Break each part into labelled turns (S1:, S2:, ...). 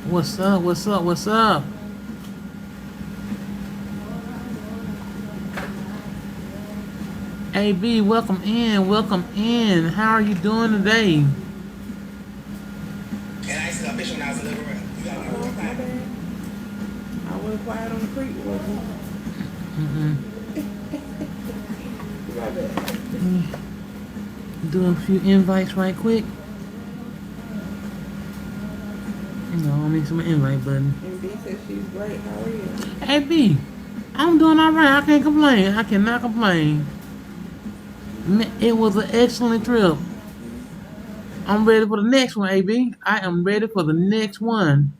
S1: What's up? What's up? What's up? AB, welcome in. Welcome in. How are you doing today?
S2: And I used to go fishing when I was a little girl. You gotta be real
S3: Oh, my
S2: quiet.
S3: bad. I went quiet on the creek, wasn't
S1: Mm-mm.
S3: it? My bad.
S1: Do a few invites right quick. I need some invite button.
S3: And B says she's great. How are you?
S1: AB, I'm doing all right. I can't complain. I cannot complain. It was an excellent trip. I'm ready for the next one, AB. I am ready for the next one.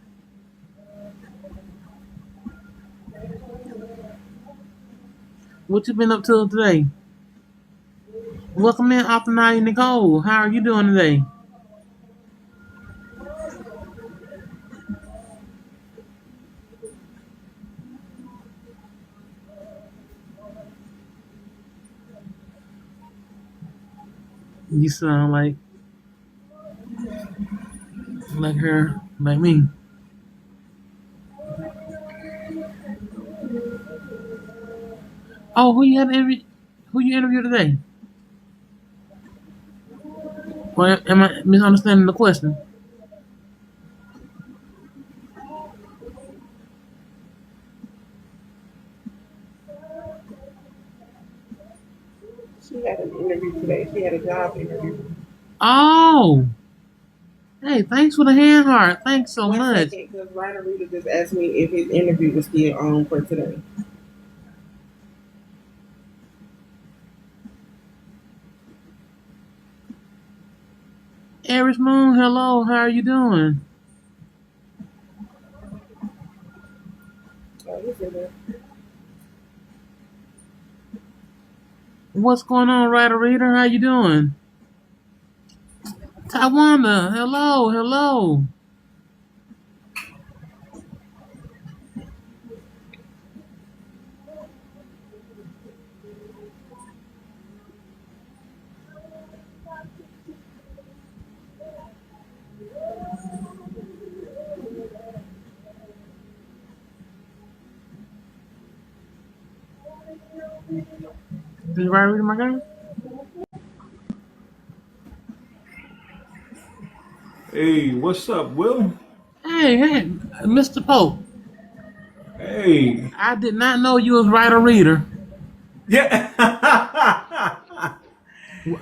S1: What you been up to today? Welcome in, Oppenheimer Nicole. How are you doing today? You sound like her, like me. Oh, who you interview today? Or am I misunderstanding the question?
S3: She had an interview today. She had a job interview.
S1: Oh, hey, thanks for the hand heart. Thanks so
S3: One
S1: much.
S3: second, because Ryder Reader just asked me if his interview was still on for today.
S1: Aries Moon, hello. How are you doing?
S3: Oh, he said that.
S1: What's going on, Ryder Reader? How you doing? Taiwanda, hello, hello. Did you Ryder Reader, my guy?
S4: Hey, what's up, Will?
S1: Hey, Mr. Pope.
S4: Hey.
S1: I did not know you was Ryder Reader.
S4: Yeah.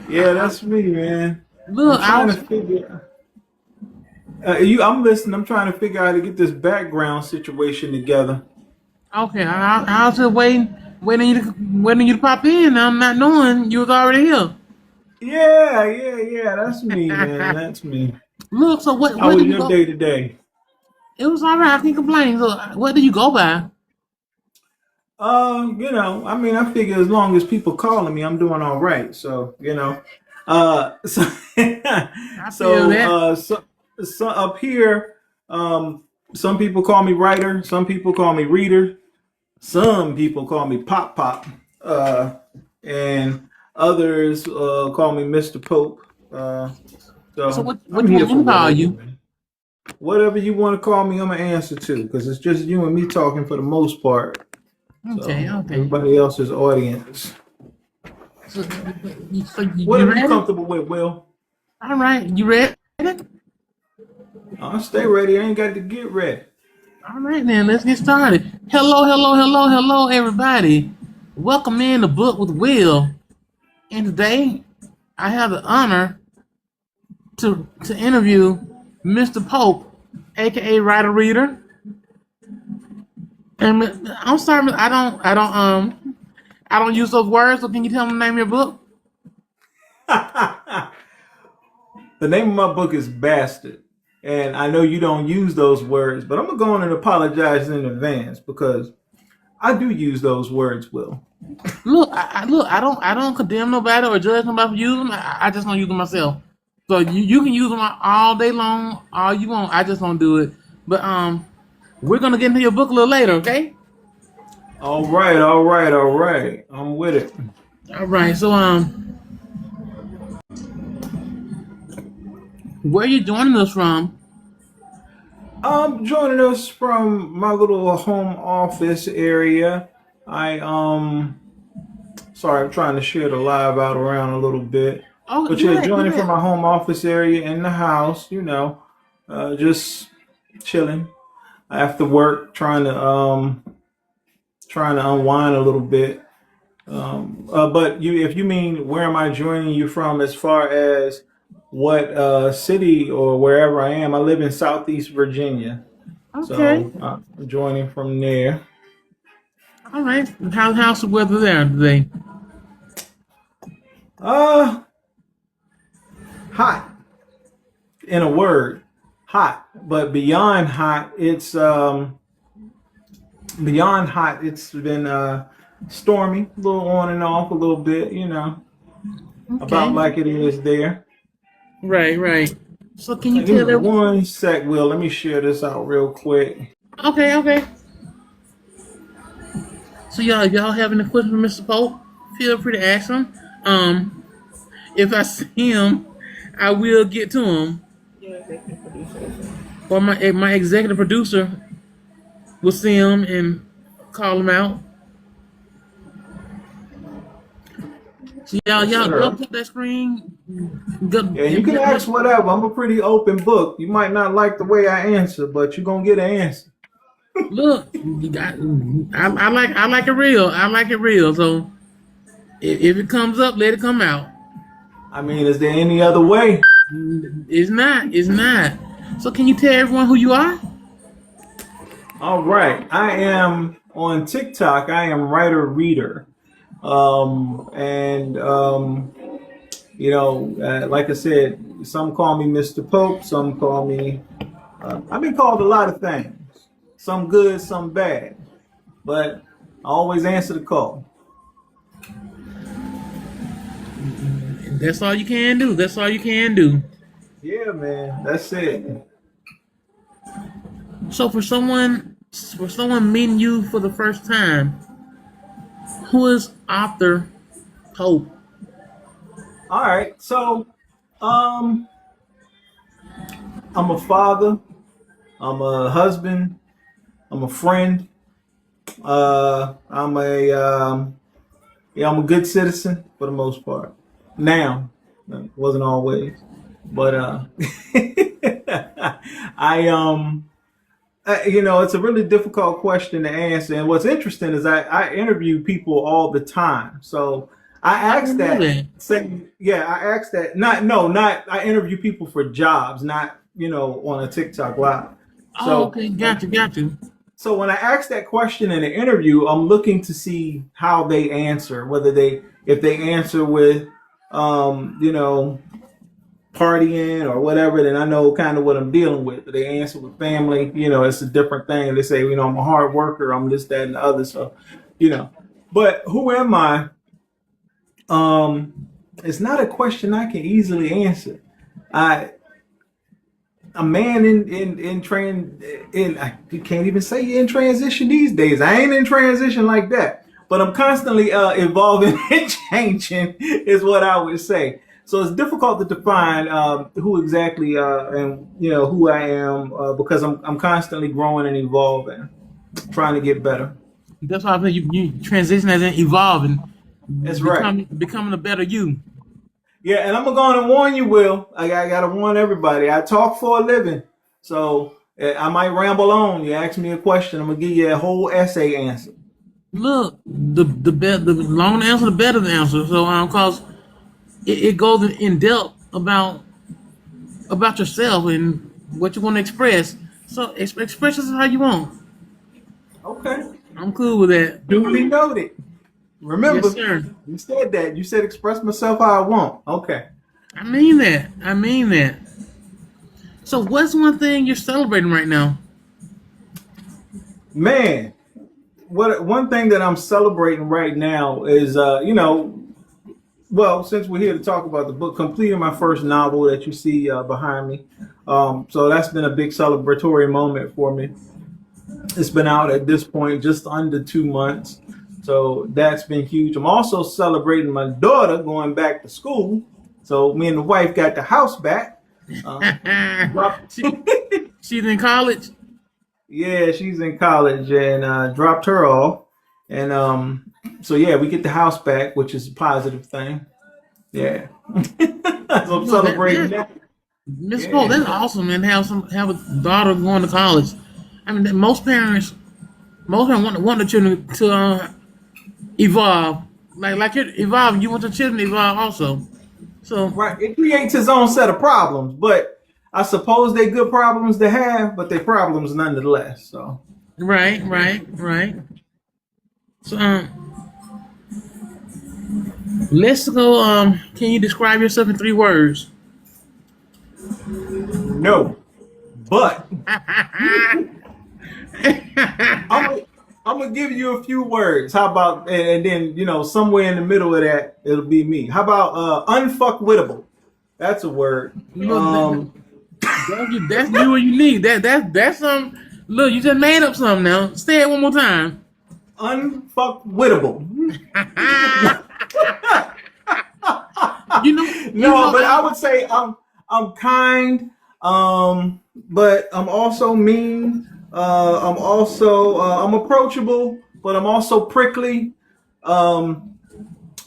S4: Yeah, that's me, man. I'm
S1: Look, I
S4: trying to
S1: was
S4: figure I'm listening. I'm trying to figure out how to get this background situation together.
S1: okay. I was just waiting you to pop in. I'm not knowing you was already here.
S4: Yeah, that's me, man. That's me.
S1: Look, so what?
S4: How
S1: What
S4: was
S1: did you
S4: your
S1: go?
S4: day today?
S1: It was all right. I can't complain. So, what did you go by?
S4: I mean, I figure as long as people calling me, I'm doing all right. So
S1: I feel
S4: so
S1: that.
S4: so up here, some people call me writer, some people call me reader, some people call me Pop Pop, and others call me Mr. Pope.
S1: So,
S4: So
S1: what
S4: I'm
S1: you
S4: here
S1: want me
S4: for
S1: to call
S4: whatever,
S1: you?
S4: man. Whatever you want to call me, I'm gonna answer to because it's just you and me talking for the most part.
S1: Okay,
S4: So
S1: okay.
S4: everybody else's audience.
S1: So, you
S4: Whatever you
S1: ready?
S4: comfortable with, Will.
S1: All right, you ready?
S4: I'll stay ready. I ain't got to get ready.
S1: All right, then let's get started. Hello, hello, hello, hello, everybody. Welcome in the book with Will. And today, I have the honor to interview Mr. Pope, aka Writer Reader. And I'm sorry, I don't use those words. So can you tell me the name of your book?
S4: The name of my book is Bastard. And I know you don't use those words, but I'm going to go on and apologize in advance because I do use those words, Will.
S1: Look, look. I don't condemn nobody or judge nobody for using them. I just don't use them myself. So you can use them all day long, all you want. I just don't do it. But we're gonna get into your book a little later, okay?
S4: All right. I'm with it.
S1: All right. So where you joining us from?
S4: Joining us from my little home office area. I sorry, I'm trying to share the live out around a little bit.
S1: Oh,
S4: But
S1: do
S4: yeah,
S1: that, do
S4: joining from
S1: that.
S4: my home office area in the house, just chilling after work, trying to unwind a little bit. But if you mean where am I joining you from as far as what city or wherever I am, I live in Southeast Virginia.
S1: Okay.
S4: So I'm joining from there.
S1: All right. How's the weather there today?
S4: Uh, Hot in a word, hot. But beyond hot. It's been stormy, a little on and off, a little bit. About
S1: Okay.
S4: like it is there.
S1: Right, right. So can you
S4: Give me
S1: tell them?
S4: one sec, Will. Let me share this out real quick.
S1: Okay, okay. So y'all have any questions for Mr. Pope? Feel free to ask him. If I see him, I will get to him.
S3: Your executive producer.
S1: Or my executive producer will see him and call him out. So
S4: Yes,
S1: y'all go
S4: sir.
S1: up that screen. Go,
S4: Yeah, you can ask whatever. I'm a pretty open book. You might not like the way I answer, but you're gonna get an answer.
S1: look, you got. I like it real. I like it real. So if it comes up, let it come out.
S4: I mean, is there any other way?
S1: It's not. It's not. So can you tell everyone who you are?
S4: All right. I am on TikTok. I am writer reader. And like I said, some call me Mr. Pope. Some call me. I've been called a lot of things. Some good, some bad. But I always answer the call.
S1: That's all you can do. That's all you can do.
S4: Yeah, man. That's it.
S1: So for someone meeting you for the first time, who is Arthur Pope?
S4: All right. So, um, I'm a father. I'm a husband. I'm a friend. I'm a good citizen for the most part. Now, wasn't always, but I it's a really difficult question to answer. And what's interesting is I interview people all the time. So I
S1: I
S4: asked
S1: didn't know
S4: that
S1: that.
S4: same, yeah, I asked that, not, no, not, I interview people for jobs, not, on a TikTok live.
S1: Oh,
S4: So,
S1: okay, got you.
S4: so when I ask that question in an interview, I'm looking to see how they answer, if they answer with, um, you know, partying or whatever, then I know kind of what I'm dealing with. But they answer with family, it's a different thing. They say, I'm a hard worker, I'm this, that, and the other. So, you know, but who am I? It's not a question I can easily answer. I a man in train in you can't even say you're in transition these days. I ain't in transition like that, but I'm constantly evolving and changing is what I would say. So it's difficult to define who exactly and who I am because I'm constantly growing and evolving, trying to get better.
S1: That's why I think you transition as in evolving,
S4: That's right.
S1: becoming a better you.
S4: Yeah, and I'm going to warn you, Will. I got to warn everybody. I talk for a living, so I might ramble on. You ask me a question, I'm gonna give you a whole essay answer.
S1: Look, the longer the answer, the better the answer. So cause it goes in depth about yourself and what you want to express. So express yourself how you want.
S4: Okay,
S1: I'm cool with that.
S4: duly noted.
S1: Yes,
S4: Remember,
S1: sir.
S4: you said that. You said express myself how I want. Okay,
S1: I mean that. I mean that. So what's one thing you're celebrating right now?
S4: man. What one thing that I'm celebrating right now is, well, since we're here to talk about the book, completing my first novel that you see behind me. So that's been a big celebratory moment for me. It's been out at this point just under 2 months. So that's been huge. I'm also celebrating my daughter going back to school. So me and the wife got the house back. Uh,
S1: she, She's in college.
S4: Yeah, she's in college and dropped her off. And so yeah, we get the house back, which is a positive thing. Yeah. So I'm
S1: No,
S4: celebrating that.
S1: Miss Pope,
S4: Yeah.
S1: that's awesome, man. Have a daughter going to college. I mean, most parents want the children to evolve. Like you evolve, you want your children to evolve also. So
S4: Right. It creates its own set of problems, but I suppose they're good problems to have, but they're problems nonetheless. So
S1: right. So let's go. Can you describe yourself in 3 words?
S4: no. But I'm I'm gonna give you a few words. How about and then somewhere in the middle of that it'll be me. How about unfuckwittable? That's a word.
S1: Look, that's you and unique. That's some. Look, you just made up something now. Say it one more time.
S4: Unfuckwittable.
S1: You know,
S4: No, but I would say I'm kind, but I'm also mean. I'm approachable, but I'm also prickly. Um,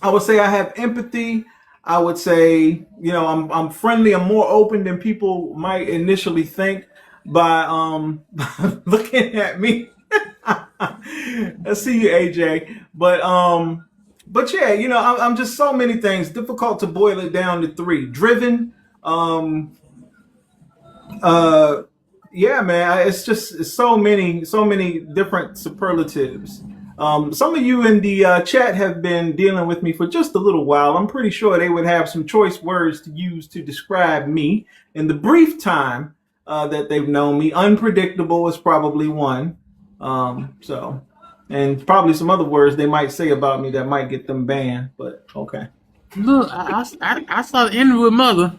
S4: I would say I have empathy. I would say I'm friendly. I'm more open than people might initially think by looking at me. I see you, AJ. But yeah, I'm just so many things. Difficult to boil it down to 3. Driven. Um, uh, yeah, man. It's so many different superlatives. Some of you in the chat have been dealing with me for just a little while. I'm pretty sure they would have some choice words to use to describe me in the brief time that they've known me. Unpredictable is probably one. So, and probably some other words they might say about me that might get them banned. But okay.
S1: look. I saw the interview with mother.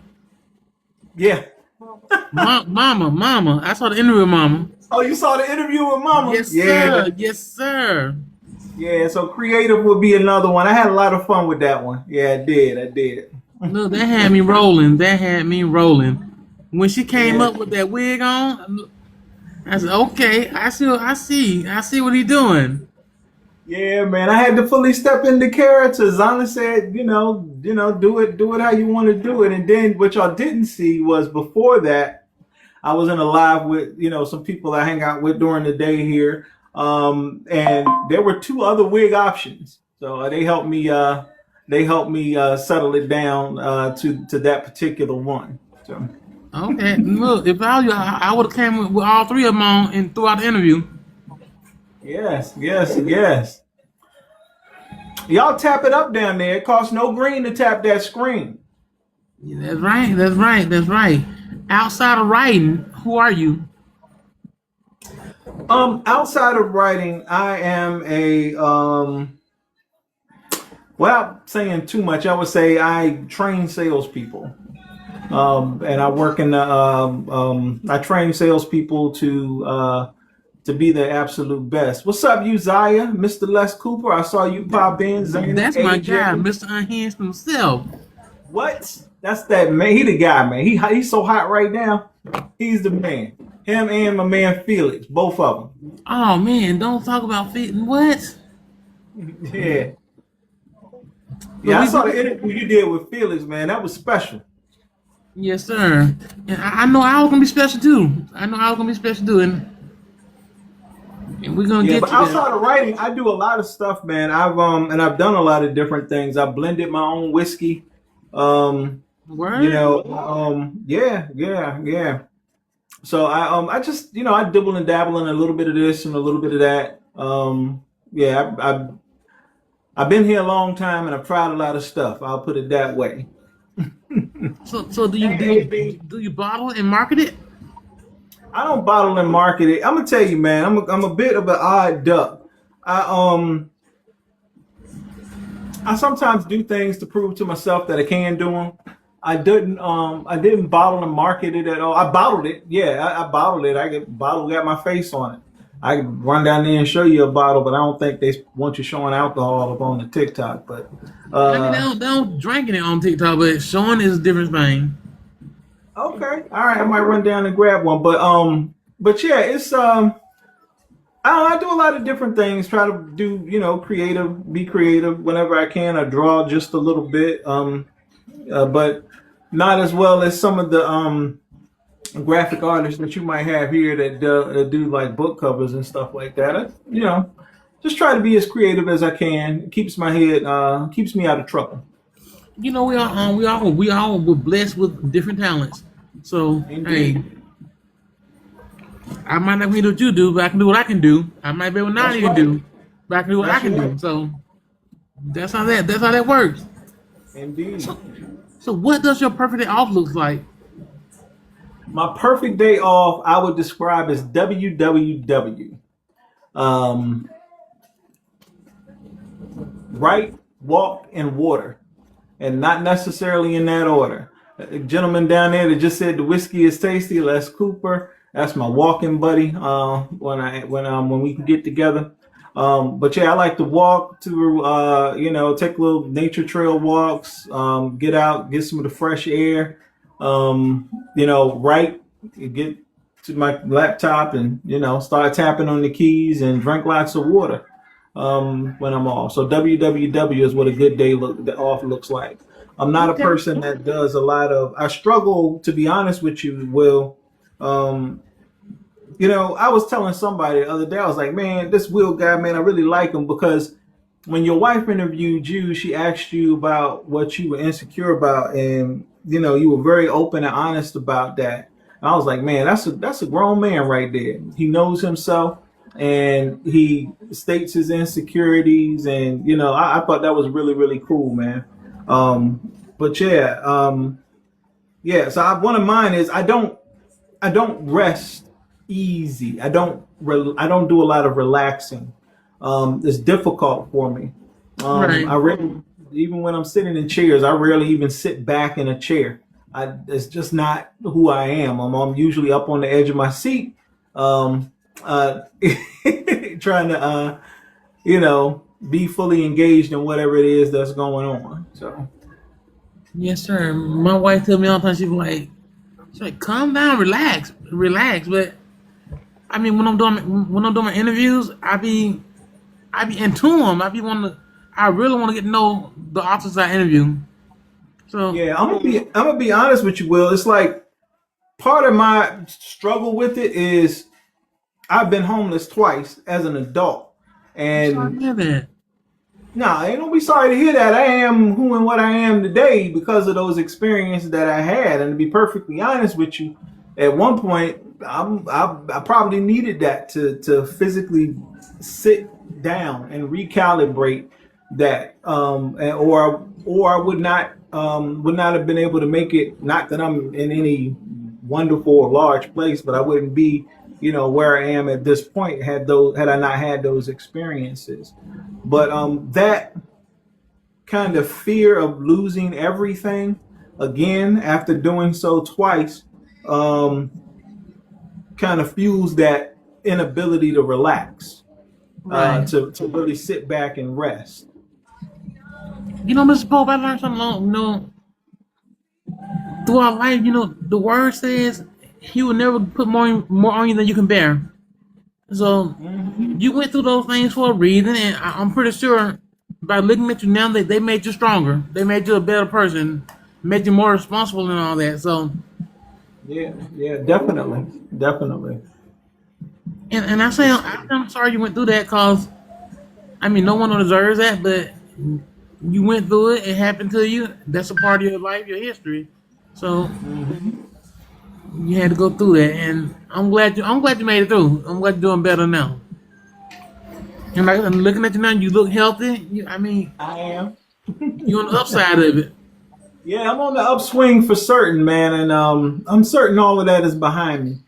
S4: Yeah.
S1: Mama. I saw the interview with mama.
S4: Oh, you saw the interview with Mama?
S1: Yes,
S4: Yeah.
S1: sir. Yes, sir.
S4: Yeah. So creative would be another one. I had a lot of fun with that one. Yeah, I did. I did.
S1: Look, that had me rolling. When she came
S4: Yeah.
S1: up with that wig on, I said, "Okay, I see what he doing."
S4: Yeah, man. I had to fully step into character. Zana said, do it how you want to do it. And then what y'all didn't see was before that, I was in a live with, some people I hang out with during the day here. And there were 2 other wig options. So they helped me settle it down to that particular one. So
S1: Okay, look, if I was you, I would have came with all 3 of them on and throughout the interview.
S4: yes. Y'all tap it up down there. It costs no green to tap that screen.
S1: Yeah, that's right. Outside of writing, who are you?
S4: Outside of writing, I am without saying too much, I would say I train salespeople. And I work in the I train salespeople to be the absolute best. What's up, Uzziah, Mr. Les Cooper? I saw you pop in. Zane,
S1: That's my
S4: AJ.
S1: guy, Mr. Unhinged himself.
S4: What? That's that man. He the guy, man. He's so hot right now. He's the man. Him and my man Felix, both of
S1: Oh man, don't talk about fit. What?
S4: them. Yeah. Yeah, I saw the interview you did with Felix, man. That was special.
S1: Yes, sir. And I know I was gonna be special too. And we're gonna
S4: Yeah,
S1: get
S4: but
S1: to that.
S4: outside of writing, I do a lot of stuff, man. I've done a lot of different things. I blended my own whiskey.
S1: Word?
S4: Yeah. So I just I dibble and dabble in a little bit of this and a little bit of that. Yeah, I've been here a long time and I've tried a lot of stuff. I'll put it that way.
S1: So do you bottle and market it?
S4: I don't bottle and market it. I'm gonna tell you, man. I'm a bit of an odd duck. I sometimes do things to prove to myself that I can do them. I didn't bottle and market it at all. I bottled it. Yeah, I bottled it. I get bottle got my face on it. I can run down there and show you a bottle, but I don't think they want you showing alcohol up on the TikTok. But
S1: I mean, they don't drinking it on TikTok, but showing is a different thing.
S4: Okay. All right. I might run down and grab one. But yeah, it's I do a lot of different things. Try to do, creative, be creative whenever I can. I draw just a little bit, but not as well as some of the graphic artists that you might have here that do like book covers and stuff like that. Just try to be as creative as I can. It keeps my head, keeps me out of trouble.
S1: We all were blessed with different talents. So hey,
S4: Indeed.
S1: I might not be able to do what you do, but I can do what I can do. I might be able to not
S4: That's
S1: even
S4: right.
S1: do, but I can do what I
S4: That's
S1: can
S4: right.
S1: do. So that's how that works.
S4: Indeed.
S1: So what does your perfect day off look like?
S4: My perfect day off, I would describe as WWW. Um, Right, walk, and water, and not necessarily in that order. A gentleman down there that just said the whiskey is tasty, Les Cooper. That's my walking buddy. When we can get together. But yeah, I like to walk to take little nature trail walks. Get out, get some of the fresh air. Write, get to my laptop and start tapping on the keys and drink lots of water when I'm off. So WWW is what a good day off looks like. I'm not a
S1: Okay.
S4: person that does a lot of. I struggle, to be honest with you, Will. Um, I was telling somebody the other day. I was like, man, this Will guy, man, I really like him because when your wife interviewed you, she asked you about what you were insecure about, and you were very open and honest about that. And I was like, man, that's a grown man right there. He knows himself, and he states his insecurities, and I thought that was really really cool, man. But yeah, yeah. So one of mine is I don't rest easy. I don't do a lot of relaxing. It's difficult for me.
S1: Right.
S4: I really, even when I'm sitting in chairs, I rarely even sit back in a chair. It's just not who I am. I'm usually up on the edge of my seat, um, uh, trying to, be fully engaged in whatever it is that's going on. So
S1: Yes, sir. My wife tell me all the time. She's like, calm down, relax, relax. But I mean, when I'm doing my interviews, I be into them. I really want to get to know the authors I interview. So
S4: yeah, I'm gonna be honest with you, Will. It's like part of my struggle with it is I've been homeless twice as an adult.
S1: I'm sorry
S4: And
S1: to hear that.
S4: nah, ain't gonna be sorry to hear that. I am who and what I am today because of those experiences that I had. And to be perfectly honest with you, at one point, I probably needed that to physically sit down and recalibrate that, or I would not have been able to make it. Not that I'm in any wonderful or large place, but I wouldn't be, where I am at this point had I not had those experiences. But that kind of fear of losing everything again after doing so twice um, kind of fuels that inability to relax,
S1: Right.
S4: to really sit back and rest.
S1: Mr. Pope, I learned something throughout life. The word says he will never put more on you than you can bear. So
S4: Hmm.
S1: you went through those things for a reason, and I'm pretty sure by looking at you now, they made you stronger. They made you a better person, made you more responsible and all that. So,
S4: Yeah, yeah, definitely, definitely.
S1: and I'm sorry you went through that, cause I mean no one deserves that, but you went through it. It happened to you. That's a part of your life, your history. So
S4: Hmm.
S1: you had to go through that, and I'm glad you made it through. I'm glad you're doing better now. And like I'm looking at you now, you look healthy. I mean,
S4: I am.
S1: you're on the upside of it.
S4: Yeah, I'm on the upswing for certain, man, and I'm certain all of that is behind me.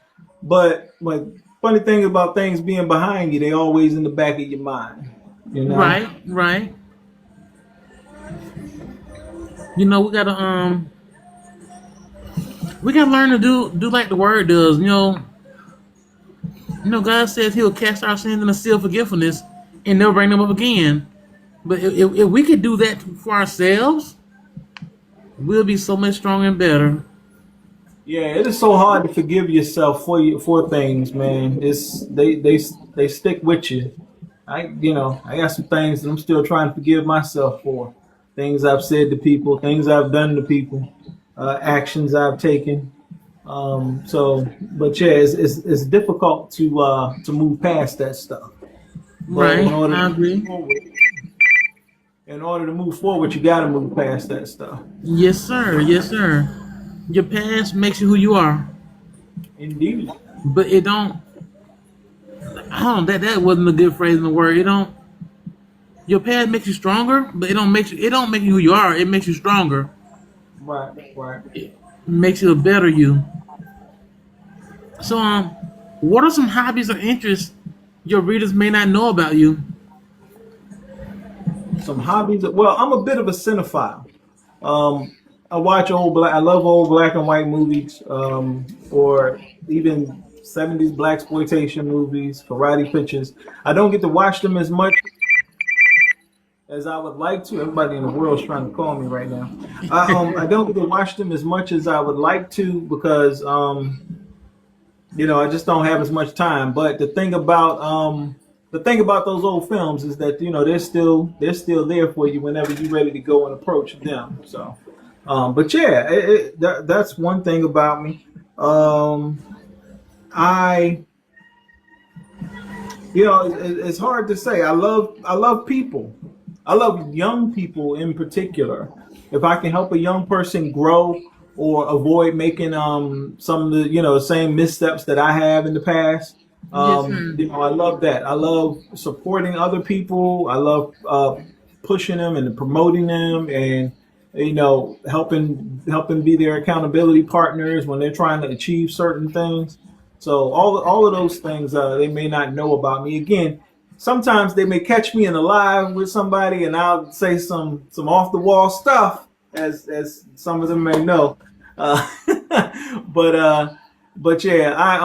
S4: But like funny thing about things being behind you, they always in the back of your mind, you know.
S1: Right, right. We gotta learn to do like the word does. God says He'll cast our sins in the sea of forgiveness and never bring them up again. But if we could do that for ourselves, we'll be so much stronger and better.
S4: Yeah, it is so hard to forgive yourself for things, man. It's they stick with you. I got some things that I'm still trying to forgive myself for. Things I've said to people, things I've done to people, actions I've taken. But yeah, it's difficult to move past that stuff. But
S1: Right, I agree.
S4: in order to move forward, you got to move past that stuff.
S1: Yes, sir. Yes, sir. Your past makes you who you are,
S4: Indeed.
S1: but it don't. I don't. That wasn't a good phrase in the word. It don't. Your past makes you stronger, but it don't make you. It don't make you who you are. It makes you stronger.
S4: Right. Right.
S1: It makes you a better you. So, what are some hobbies or interests your readers may not know about you?
S4: Some hobbies. Well, I'm a bit of a cinephile. Um, I watch old black. I love old black and white movies, or even '70s black exploitation movies, karate pictures. I don't get to watch them as much as I would like to. Everybody in the world is trying to call me right now. I don't get to watch them as much as I would like to because I just don't have as much time. But the thing about those old films is that they're still there for you whenever you're ready to go and approach them. So, but yeah, that's one thing about me. Um, I it's hard to say. I love people. I love young people in particular. If I can help a young person grow or avoid making some of the same missteps that I have in the past,
S1: Yes, sir.
S4: I love that. I love supporting other people. I love pushing them and promoting them, and helping be their accountability partners when they're trying to achieve certain things. So all of those things they may not know about me. Again, sometimes they may catch me in a live with somebody, and I'll say some off the wall stuff, as some of them may know. Uh, but yeah, I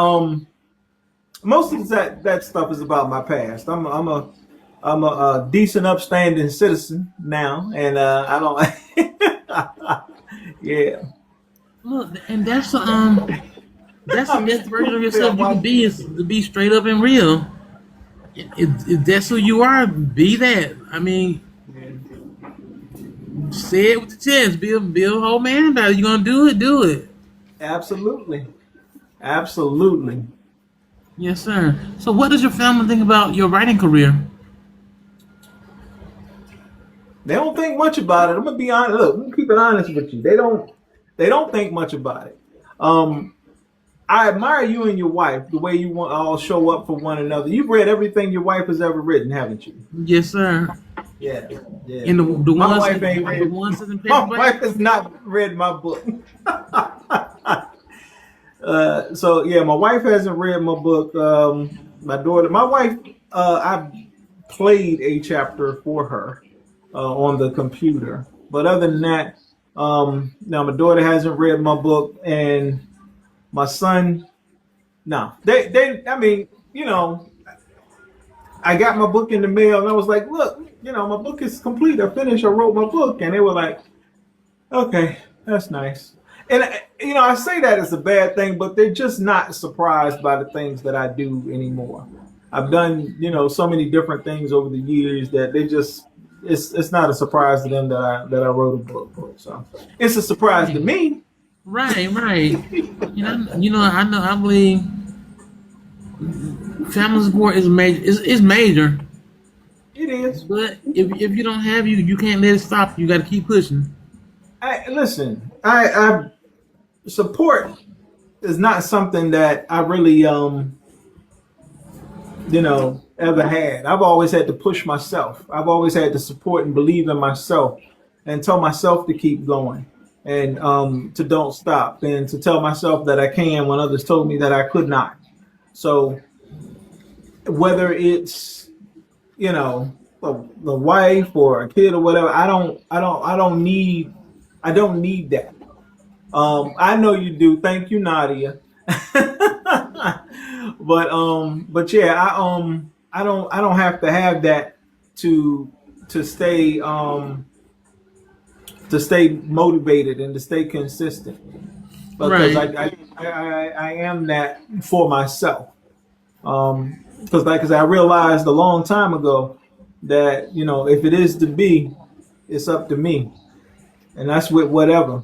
S4: most of that stuff is about my past. I'm a decent, upstanding citizen now, and I don't. Yeah.
S1: Look, and that's the best version of
S4: Yeah,
S1: yourself you can
S4: why-
S1: be is to be straight up and real. If that's who you are, be that. I mean, say it with the chest. Be a whole man about it. You gonna do it? Do it.
S4: Absolutely. Absolutely.
S1: Yes, sir. So, what does your family think about your writing career?
S4: They don't think much about it. I'm gonna be honest. Look, I'm gonna keep it honest with you. They don't think much about it. Um, I admire you and your wife, the way you want all show up for one another. You've read everything your wife has ever written, haven't you?
S1: Yes, sir.
S4: Yeah, yeah.
S1: And the
S4: My
S1: ones
S4: wife ain't
S1: the
S4: read.
S1: ones that's in
S4: My
S1: paperback.
S4: wife has not read my book. So yeah, my wife hasn't read my book. My wife, I played a chapter for her on the computer, but other than that, now my daughter hasn't read my book, and my son, no, I mean, I got my book in the mail, and I was like, look, my book is complete. I finished. I wrote my book, and they were like, okay, that's nice. And I say that as a bad thing, but they're just not surprised by the things that I do anymore. I've done, so many different things over the years that they just it's not a surprise to them that I wrote a book. So it's a surprise to me.
S1: Right, right. I know. I believe family support is major. Is major.
S4: It is.
S1: But if you don't have you can't let it stop. You got to keep pushing.
S4: I listen. I support is not something that I really ever had. I've always had to push myself. I've always had to support and believe in myself and tell myself to keep going and to don't stop and to tell myself that I can when others told me that I could not. So whether it's, the wife or a kid or whatever, I don't need that. I know you do. Thank you, Nadia. But yeah, I don't have to have that to to stay to stay motivated and to stay consistent. because
S1: Right.
S4: I am that for myself. Because like I said, I realized a long time ago that if it is to be, it's up to me, and that's with whatever.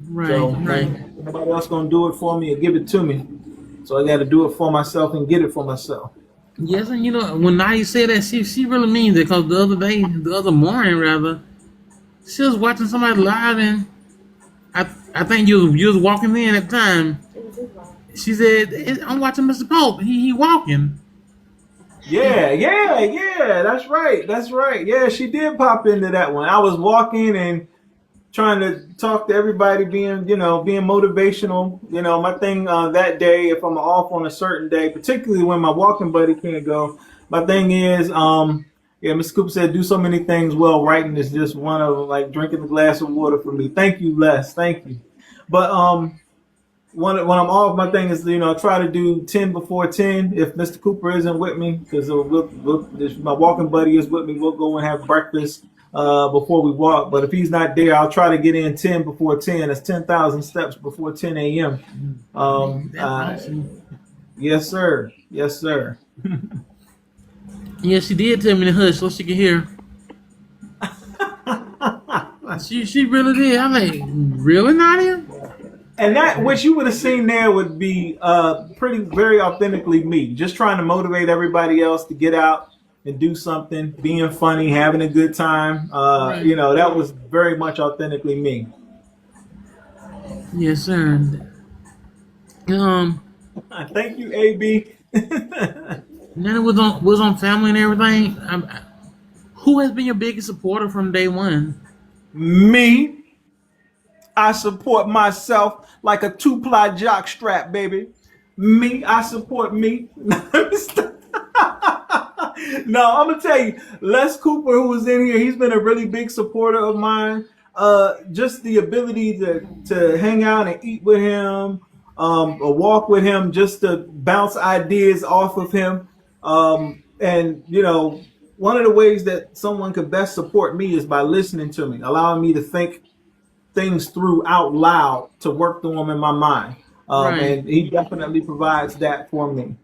S1: Right.
S4: So
S1: Right.
S4: nobody else gonna do it for me or give it to me. So I got to do it for myself and get it for myself.
S1: Yes, and when Naya said that, she really means it. Because the other morning rather, she was watching somebody live, and I think you was walking in at the time. She said, "I'm watching Mr. Pope. He walking."
S4: Yeah, yeah, yeah. That's right. That's right. Yeah, she did pop into that one. I was walking and trying to talk to everybody, being motivational. My thing that day, if I'm off on a certain day, particularly when my walking buddy can't go, my thing is, yeah, Miss Cooper said, do so many things well. Writing is just one of them, like drinking a glass of water for me. Thank you, Les. Thank you. But when I'm off, my thing is, I try to do 10 before 10. If Mr. Cooper isn't with me, because if my walking buddy is with me, we'll go and have breakfast before we walk. But if he's not there, I'll try to get in 10 before 10. That's 10,000 steps before 10 a.m.
S1: That's awesome.
S4: Yes, sir. Yes, sir.
S1: Yeah, she did tell me to hush so she could hear. She really did. I'm like, really, Nadia?
S4: And that what you would have seen there would be very authentically me, just trying to motivate everybody else to get out and do something, being funny, having a good time.
S1: Right.
S4: That was very much authentically me.
S1: Yes, sir. Um,
S4: Thank you, AB.
S1: then it was on family and everything. Who has been your biggest supporter from day one?
S4: Me, I support myself like a two-ply jock strap, baby. Me, I support me. No, I'm gonna tell you, Les Cooper, who was in here, he's been a really big supporter of mine. Just the ability to hang out and eat with him, or walk with him, just to bounce ideas off of him. And one of the ways that someone could best support me is by listening to me, allowing me to think things through out loud, to work through them in my mind.
S1: Right.
S4: And he definitely provides that for me.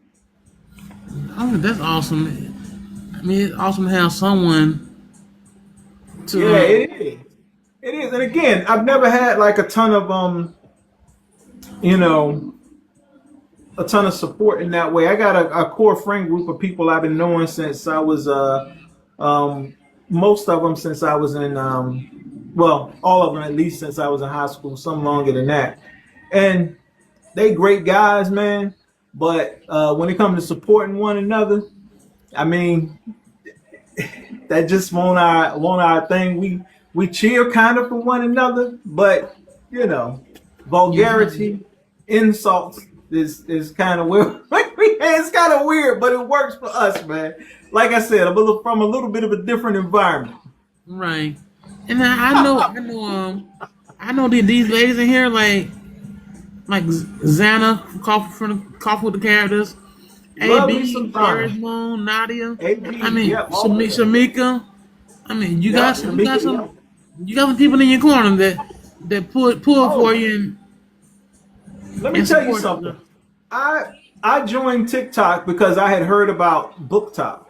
S1: Oh, that's awesome. I mean, it's awesome to have someone to.
S4: Yeah, it is. It is. And again, I've never had like a ton of you know, a ton of support in that way. I got a core friend group of people I've been knowing since I was most of them since I was in well, all of them at least since I was in high school, some longer than that. And they great guys, man. But when it comes to supporting one another, I mean, that just won't our thing. We cheer kind of for one another, but
S1: Yes,
S4: vulgarity, insults is kind of weird. It's kind of weird, but it works for us, man. Like I said, from a little bit of a different environment.
S1: right. And I know these ladies in here like Xana from Coffee with the Characters,
S4: Love me
S1: AB,
S4: some
S1: Paris
S4: fun.
S1: Moon, Nadia. I
S4: AB,
S1: mean,
S4: yep, all of them.
S1: Shamika. I mean,
S4: Yep, Shamika, yep.
S1: you got some people in your corner that pull for
S4: Oh,
S1: you
S4: let me
S1: and
S4: tell you
S1: support
S4: something.
S1: you.
S4: I joined TikTok because I had heard about BookTok.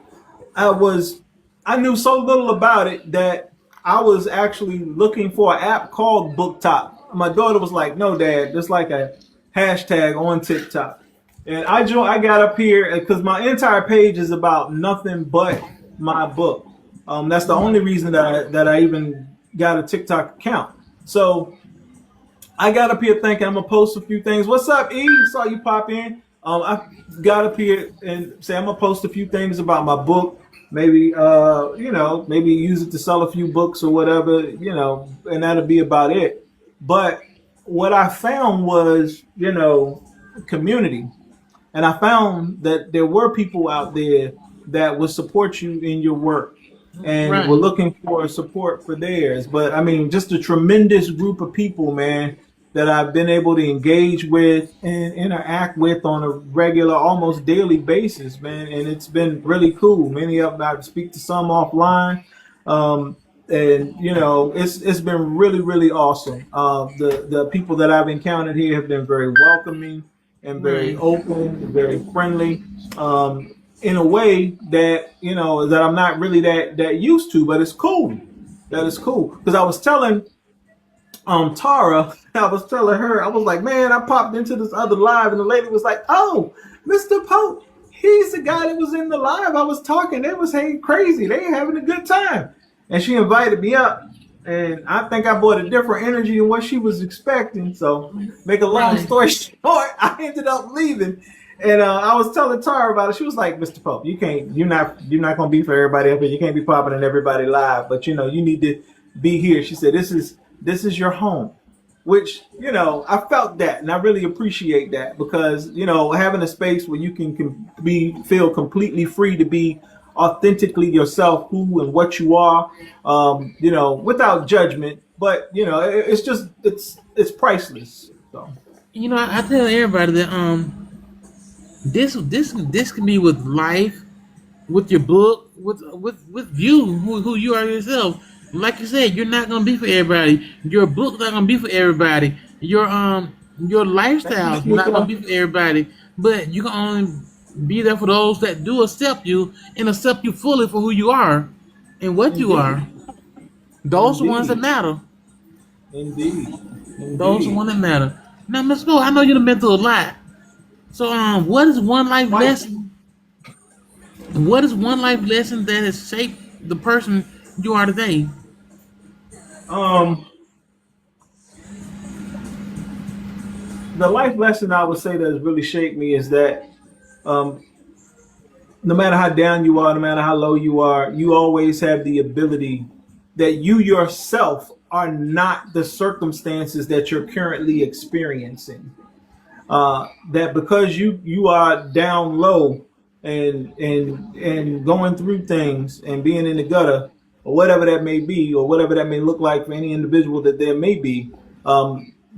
S4: I knew so little about it that I was actually looking for an app called BookTok. My daughter was like, "No, Dad, there's like a hashtag on TikTok." And I got up here because my entire page is about nothing but my book. That's the only reason that I even got a TikTok account. So I got up here thinking I'm gonna post a few things. What's up, E? Saw you pop in. I got up here and say I'm gonna post a few things about my book. Maybe maybe use it to sell a few books or whatever, and that'll be about it. But what I found was, community. And I found that there were people out there that would support you in your work and were
S1: Right.
S4: looking for support for theirs. But I mean, just a tremendous group of people, man, that I've been able to engage with and interact with on a regular, almost daily basis, man. And it's been really cool. Many of them I speak to some offline. Um, and it's been really really awesome. The people that I've encountered here have been very welcoming and very
S1: Right.
S4: open and very friendly, in a way that that I'm not really that used to, but it's cool. That is cool because I was telling Tara, I was telling her, I was like, man, I popped into this other live, and the lady was like, oh, Mr. Pope, he's the guy that was in the live. I was talking, they was saying crazy, they having a good time, and she invited me up, and I think I brought a different energy than what she was expecting. So, make a long
S1: Right.
S4: story short, I ended up leaving. And I was telling Tara about it. She was like, "Mr. Pope, you're not gonna be for everybody up here. You can't be popping in everybody live, but you need to be here." She said, "This is your home," which I felt that, and I really appreciate that because having a space where you can feel completely free to be authentically yourself, who and what you are, without judgment. But it's just it's priceless. So
S1: I tell everybody that this can be with life, with your book, with you, who you are yourself. Like you said, you're not gonna be for everybody. Your book's not gonna be for everybody. Your lifestyle's
S4: thank you.
S1: not gonna be for everybody. But you can only be there for those that do accept you and accept you fully for who you are and what you are.
S4: Indeed,
S1: Those are the ones that
S4: indeed,
S1: matter.
S4: indeed,
S1: Those are the
S4: indeed.
S1: ones that matter. Now, Miss Bo, I know you've been through a lot. So, what is one life
S4: Like,
S1: lesson? What is one life lesson that has shaped the person you are today?
S4: um, the life lesson I would say that has really shaped me is that um, no matter how down you are, no matter how low you are, you always have the ability that you yourself are not the circumstances that you're currently experiencing. That because you are down low and going through things and being in the gutter or whatever that may be or whatever that may look like for any individual that there may be,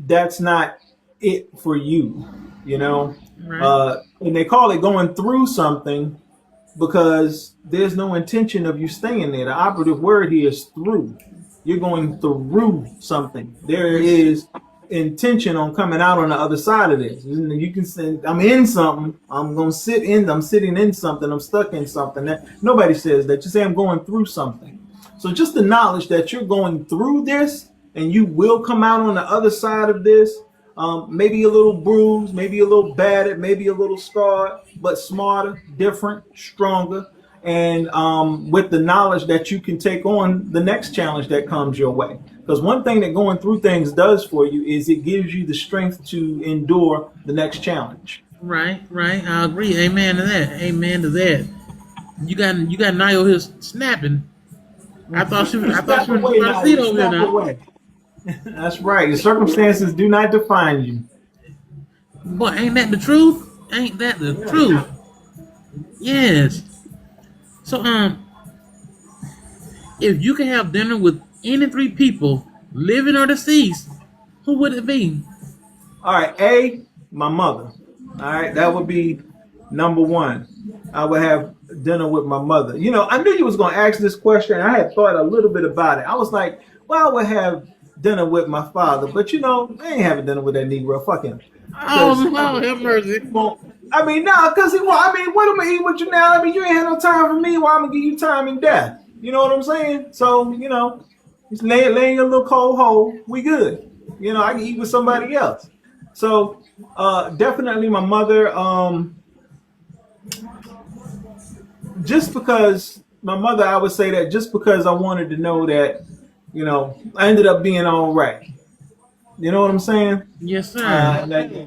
S4: that's not it for you, you know.
S1: Right,
S4: And they call it going through something because there's no intention of you staying there. The operative word here is through. You're going through something. There is intention on coming out on the other side of this. You can say, I'm in something. I'm sitting in something. I'm stuck in something. Nobody says that. You say, I'm going through something. So just the knowledge that you're going through this and you will come out on the other side of this, maybe a little bruised, maybe a little battered, maybe a little scarred, but smarter, different, stronger, and with the knowledge that you can take on the next challenge that comes your way. Because one thing that going through things does for you is it gives you the strength to endure the next challenge.
S1: right. I agree. Amen to that. Amen to that. You got Nio here snapping. I thought
S4: Step
S1: she was
S4: away
S1: trying to
S4: now.
S1: see it
S4: You
S1: over there
S4: step
S1: now.
S4: away. That's right. The circumstances do not define you.
S1: Boy, ain't that the truth? Ain't that the truth? Yes. So if you can have dinner with any three people, living or deceased, who would it be?
S4: All right, my mother. All right, that would be number one. I would have dinner with my mother. I knew you was gonna ask this question. I had thought a little bit about it. I was like, well, I would have dinner with my father, but I ain't having dinner with that Negro. Fuck him.
S1: Oh,
S4: Because
S1: Lord have mercy.
S4: well, I mean, no, because what am I eating with you now? I mean, you ain't had no time for me. Why I'm gonna give you time in death? You know what I'm saying? So, just lay in your little cold hole. We good. I can eat with somebody else. So, definitely my mother. Just because my mother, I would say that just because I wanted to know that, I ended up being all right. You know what I'm saying?
S1: Yes, sir.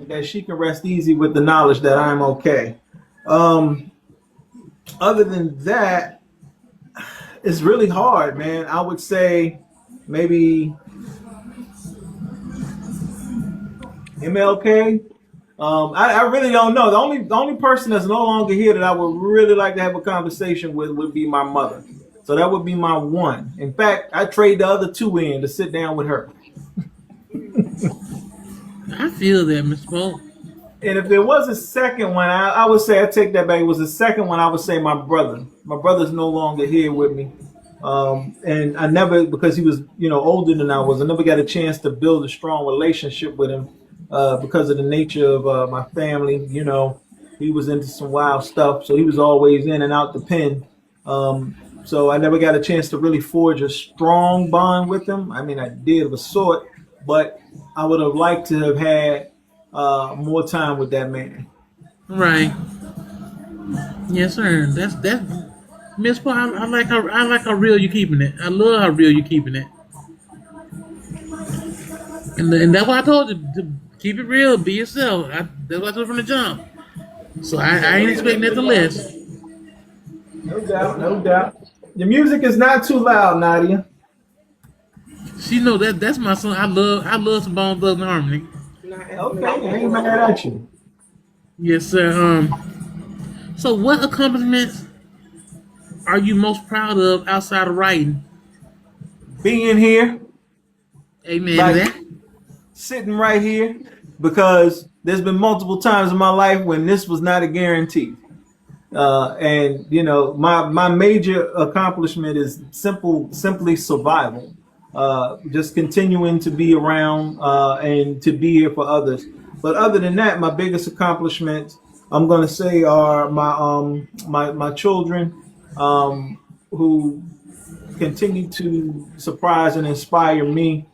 S4: That she can rest easy with the knowledge that I'm okay. Um, Other than that, it's really hard, man. I would say maybe MLK. I really don't know. The only person that's no longer here that I would really like to have a conversation with would be my mother. So that would be my one. In fact, I trade the other two in to sit down with her.
S1: I feel that, Miss Pope.
S4: And if there was a second one, I would say I take that back. It was the second one. I would say my brother. My brother's no longer here with me. And I never, because he was, older than I was, I never got a chance to build a strong relationship with him because of the nature of my family. He was into some wild stuff, so he was always in and out the pen. So I never got a chance to really forge a strong bond with him. I mean, I did of a sort, but I would have liked to have had more time with that man.
S1: Right. Yes, sir. That's Miss Paul. I like how real you keeping it. I love how real you keeping it. And that's why I told you to keep it real, be yourself. That's what I told from the jump. So I ain't expecting that to less.
S4: No doubt, no doubt. The music is not too loud, Nadia.
S1: She know that's my son. I love some Bone Thugs and Harmony.
S3: Not
S4: Okay,
S3: asking
S4: I ain't mad at you.
S1: Yes, sir. So what accomplishments are you most proud of outside of writing?
S4: Being here,
S1: Amen to
S4: like
S1: that.
S4: sitting right here, because there's been multiple times in my life when this was not a guarantee. And my major accomplishment is simply survival. Just continuing to be around and to be here for others. But other than that, my biggest accomplishments, I'm going to say, are my children, who continue to surprise and inspire me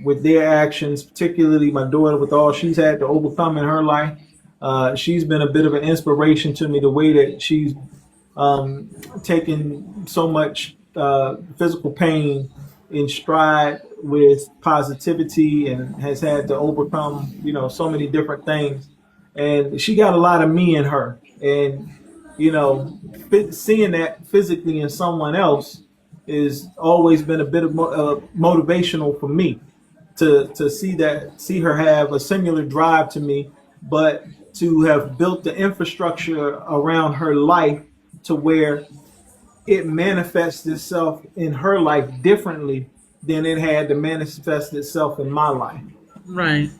S4: with their actions, particularly my daughter with all she's had to overcome in her life. She's been a bit of an inspiration to me, the way that she's taken so much physical pain in stride with positivity and has had to overcome, so many different things. And she got a lot of me in her. And, seeing that physically in someone else has always been a bit of motivational for me to see her have a similar drive to me, but to have built the infrastructure around her life to where it manifests itself in her life differently than it had to manifest itself in my life.
S1: Right.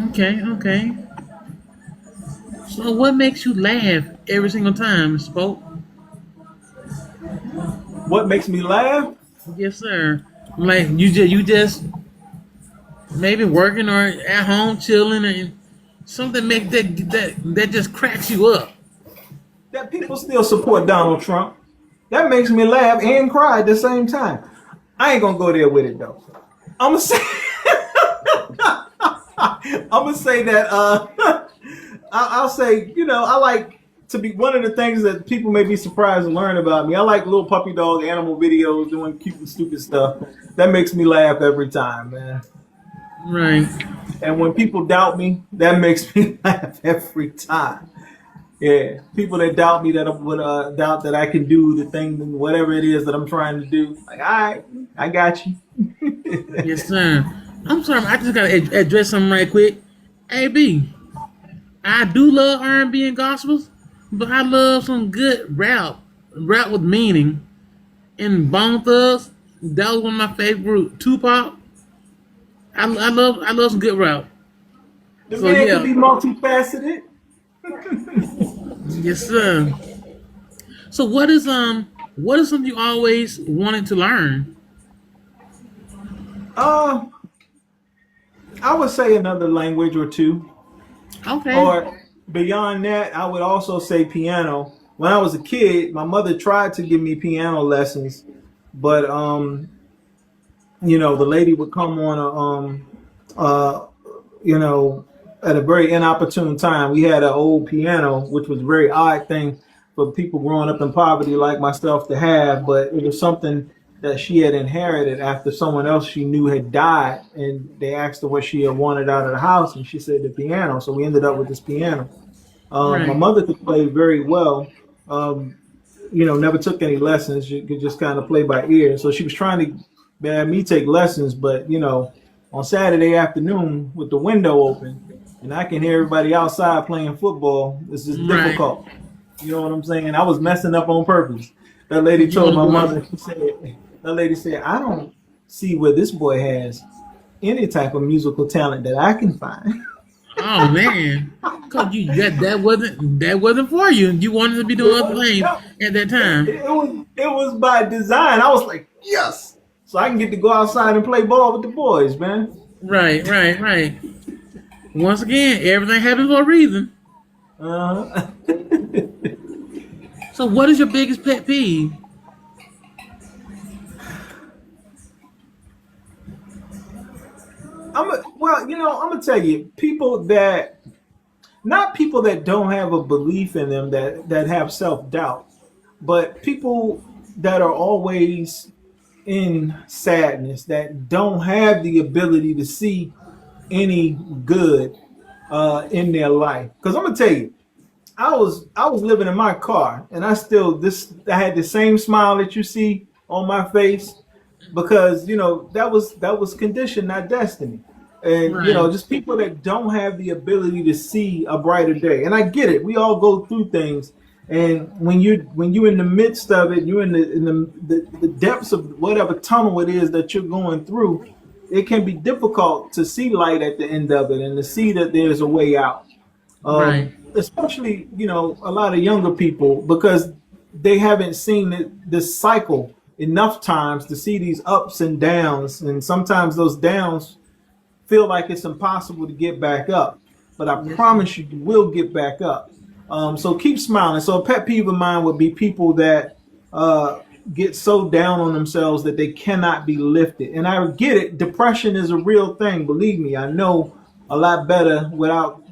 S1: Okay. Okay. So what makes you laugh every single time, Spoke?
S4: What makes me laugh?
S1: Yes, sir. Like you just maybe working or at home chilling and something make that just cracks you up.
S4: That people still support Donald Trump. That makes me laugh and cry at the same time. I ain't gonna go there with it though. I'm gonna say I'm gonna say that I'll say, I like to be one of the things that people may be surprised to learn about me. I like little puppy dog animal videos doing cute and stupid stuff. That makes me laugh every time, man.
S1: Right.
S4: And when people doubt me, that makes me laugh every time. Yeah, people that doubt me, that would doubt that I can do the thing, whatever it is that I'm trying to do. Like, all right, I got you.
S1: Yes, sir. I'm sorry. I just gotta address something right quick. AB, I do love R&B and B and gospels, but I love some good rap with meaning. And Bone Thugs, that was one of my favorite groups. Tupac, I love some good rap.
S4: The
S1: So
S4: man can
S1: yeah,
S4: be multifaceted.
S1: yes, sir. So what is something you always wanted to learn?
S4: Uh, I would say another language or two.
S1: Okay.
S4: Or beyond that, I would also say piano. When I was a kid, my mother tried to give me piano lessons, but the lady would come on uh, you know, at a very inopportune time. We had an old piano, which was a very odd thing for people growing up in poverty like myself to have, but it was something that she had inherited after someone else she knew had died, and they asked her what she had wanted out of the house, and she said the piano. So we ended up with this piano. My
S1: Right.
S4: mother could play very well. Um, never took any lessons. She could just kind of play by ear. So she was trying to have me take lessons, but on Saturday afternoon with the window open, and I can hear everybody outside playing football, this is
S1: Right.
S4: difficult. You know what I'm saying? I was messing up on purpose. That lady
S1: You
S4: told
S1: want to
S4: my
S1: go
S4: mother,
S1: on?
S4: she said, that lady said, I don't see where this boy has any type of musical talent that I can find.
S1: Oh man. Cause that wasn't for you. You wanted to be doing other things at that time.
S4: It was by design. I was like, yes, so I can get to go outside and play ball with the boys, man.
S1: Right, right, right. Once again, everything happens for a reason.
S4: Uh,
S1: So, what is your biggest pet peeve?
S4: I'm gonna tell you, not people that don't have a belief in them that have self doubt, but people that are always in sadness, that don't have the ability to see any good in their life. Because I'm gonna tell you, I was living in my car, and I had the same smile that you see on my face, because that was condition, not destiny. And
S1: Right,
S4: just people that don't have the ability to see a brighter day. And I get it. We all go through things, and when you're in the midst of it, you're in the depths of whatever tunnel it is that you're going through. It can be difficult to see light at the end of it and to see that there's a way out.
S1: right,
S4: Especially a lot of younger people, because they haven't seen this cycle enough times to see these ups and downs, and sometimes those downs feel like it's impossible to get back up, but I
S1: yes, sir.
S4: promise you will get back up. So keep smiling. So a pet peeve of mine would be people that get so down on themselves that they cannot be lifted. And I get it. Depression is a real thing. Believe me, I know a lot better without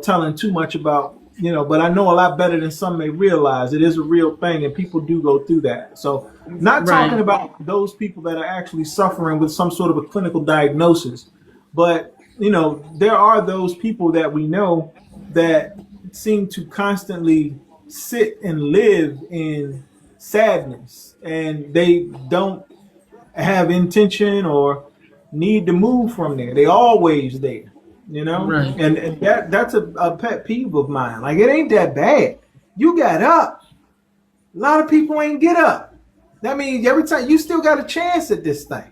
S4: telling too much about but I know a lot better than some may realize. It is a real thing, and people do go through that. So not talking
S1: Right,
S4: about those people that are actually suffering with some sort of a clinical diagnosis, but there are those people that we know that seem to constantly sit and live in sadness, and they don't have intention or need to move from there. They always there,
S1: right,
S4: and that's a pet peeve of mine. Like, it ain't that bad. You got up. A lot of people ain't get up. That means every time you still got a chance at this thing.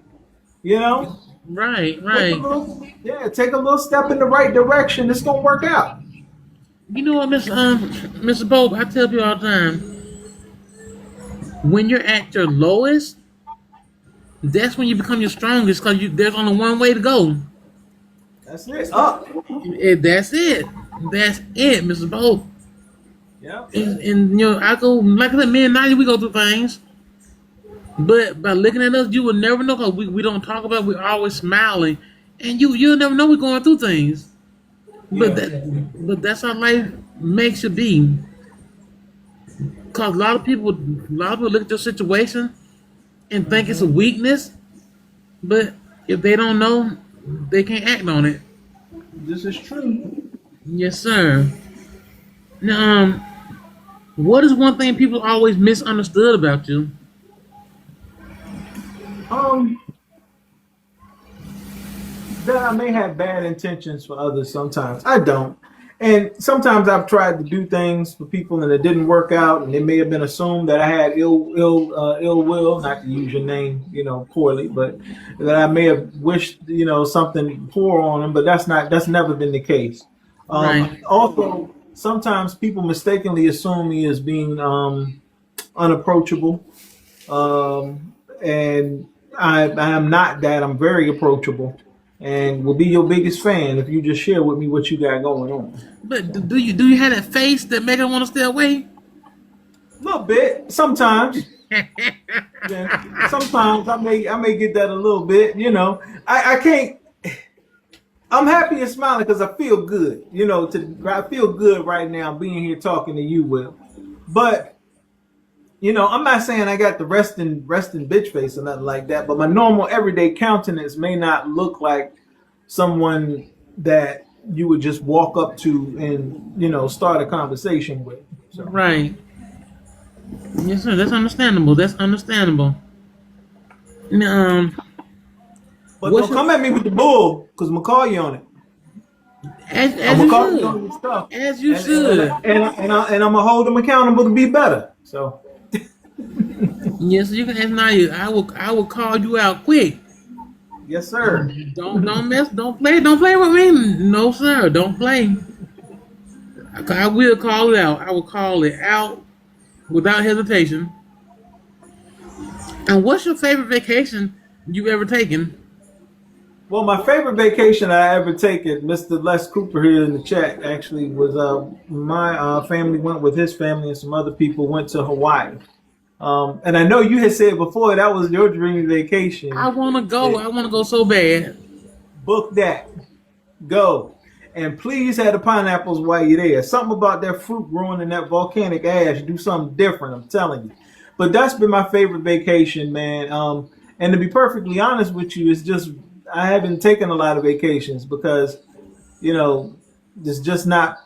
S4: You know,
S1: right,
S4: take a
S1: right.
S4: little, yeah, take a little step in the right direction. It's gonna work out.
S1: You know what, Mr. Pope? I tell people all the time, when you're at your lowest, that's when you become your strongest. Cause there's only one way to go.
S4: That's it. Up.
S1: That's it. That's it, Mr. Pope.
S4: Yeah.
S1: And I go like I said, me and Nadia, we go through things. But by looking at us, you will never know because we don't talk about it. We're always smiling. And you'll never know we're going through things. But
S4: Yeah.
S1: that's how life makes you be. Cause a lot of people look at your situation and think it's a weakness, but if they don't know, they can't act on it.
S4: This is true.
S1: Yes, sir. Now, what is one thing people always misunderstood about you?
S4: Um, that I may have bad intentions for others sometimes. I don't. And sometimes I've tried to do things for people and it didn't work out, and it may have been assumed that I had ill will, not to use your name, poorly, but that I may have wished, something poor on them, but that's never been the case.
S1: Right,
S4: Also, sometimes people mistakenly assume me as being unapproachable, and I am not that. I'm very approachable, and will be your biggest fan if you just share with me what you got going on.
S1: but do you have that face that make them want to stay away?
S4: A little bit, sometimes. Yeah, sometimes I may get that a little bit. I can't. I'm happy and smiling because I feel good. I feel good right now being here talking to you, Will. But I'm not saying I got the resting bitch face or nothing like that, but my normal everyday countenance may not look like someone that you would just walk up to and start a conversation with. So,
S1: Right. Yes, sir. That's understandable. That's understandable. Now,
S4: but
S1: what's
S4: don't come at me with the bull, because I'm gonna call you on it.
S1: as
S4: I'm
S1: you
S4: gonna call you on
S1: should,
S4: your stuff,
S1: as you
S4: and and,
S1: should.
S4: and I'm gonna hold them accountable to be better. So,
S1: Yes, you can ask Naya. I will call you out quick.
S4: yes, sir.
S1: Don't play with me. No, sir. Don't play. I will call it out. I will call it out without hesitation. And what's your favorite vacation you ever taken?
S4: Well, my favorite vacation I ever taken, Mr. Les Cooper here in the chat, actually was my family went with his family and some other people went to Hawaii. And I know you had said before that was your dream
S1: I
S4: vacation.
S1: want to go. I want to go so bad.
S4: Book that. Go. And please have the pineapples while you're there. Something about that fruit growing in that volcanic ash. Do something different, I'm telling you. But that's been my favorite vacation, man. And to be perfectly honest with you, it's just I haven't taken a lot of vacations because, you know, it's just not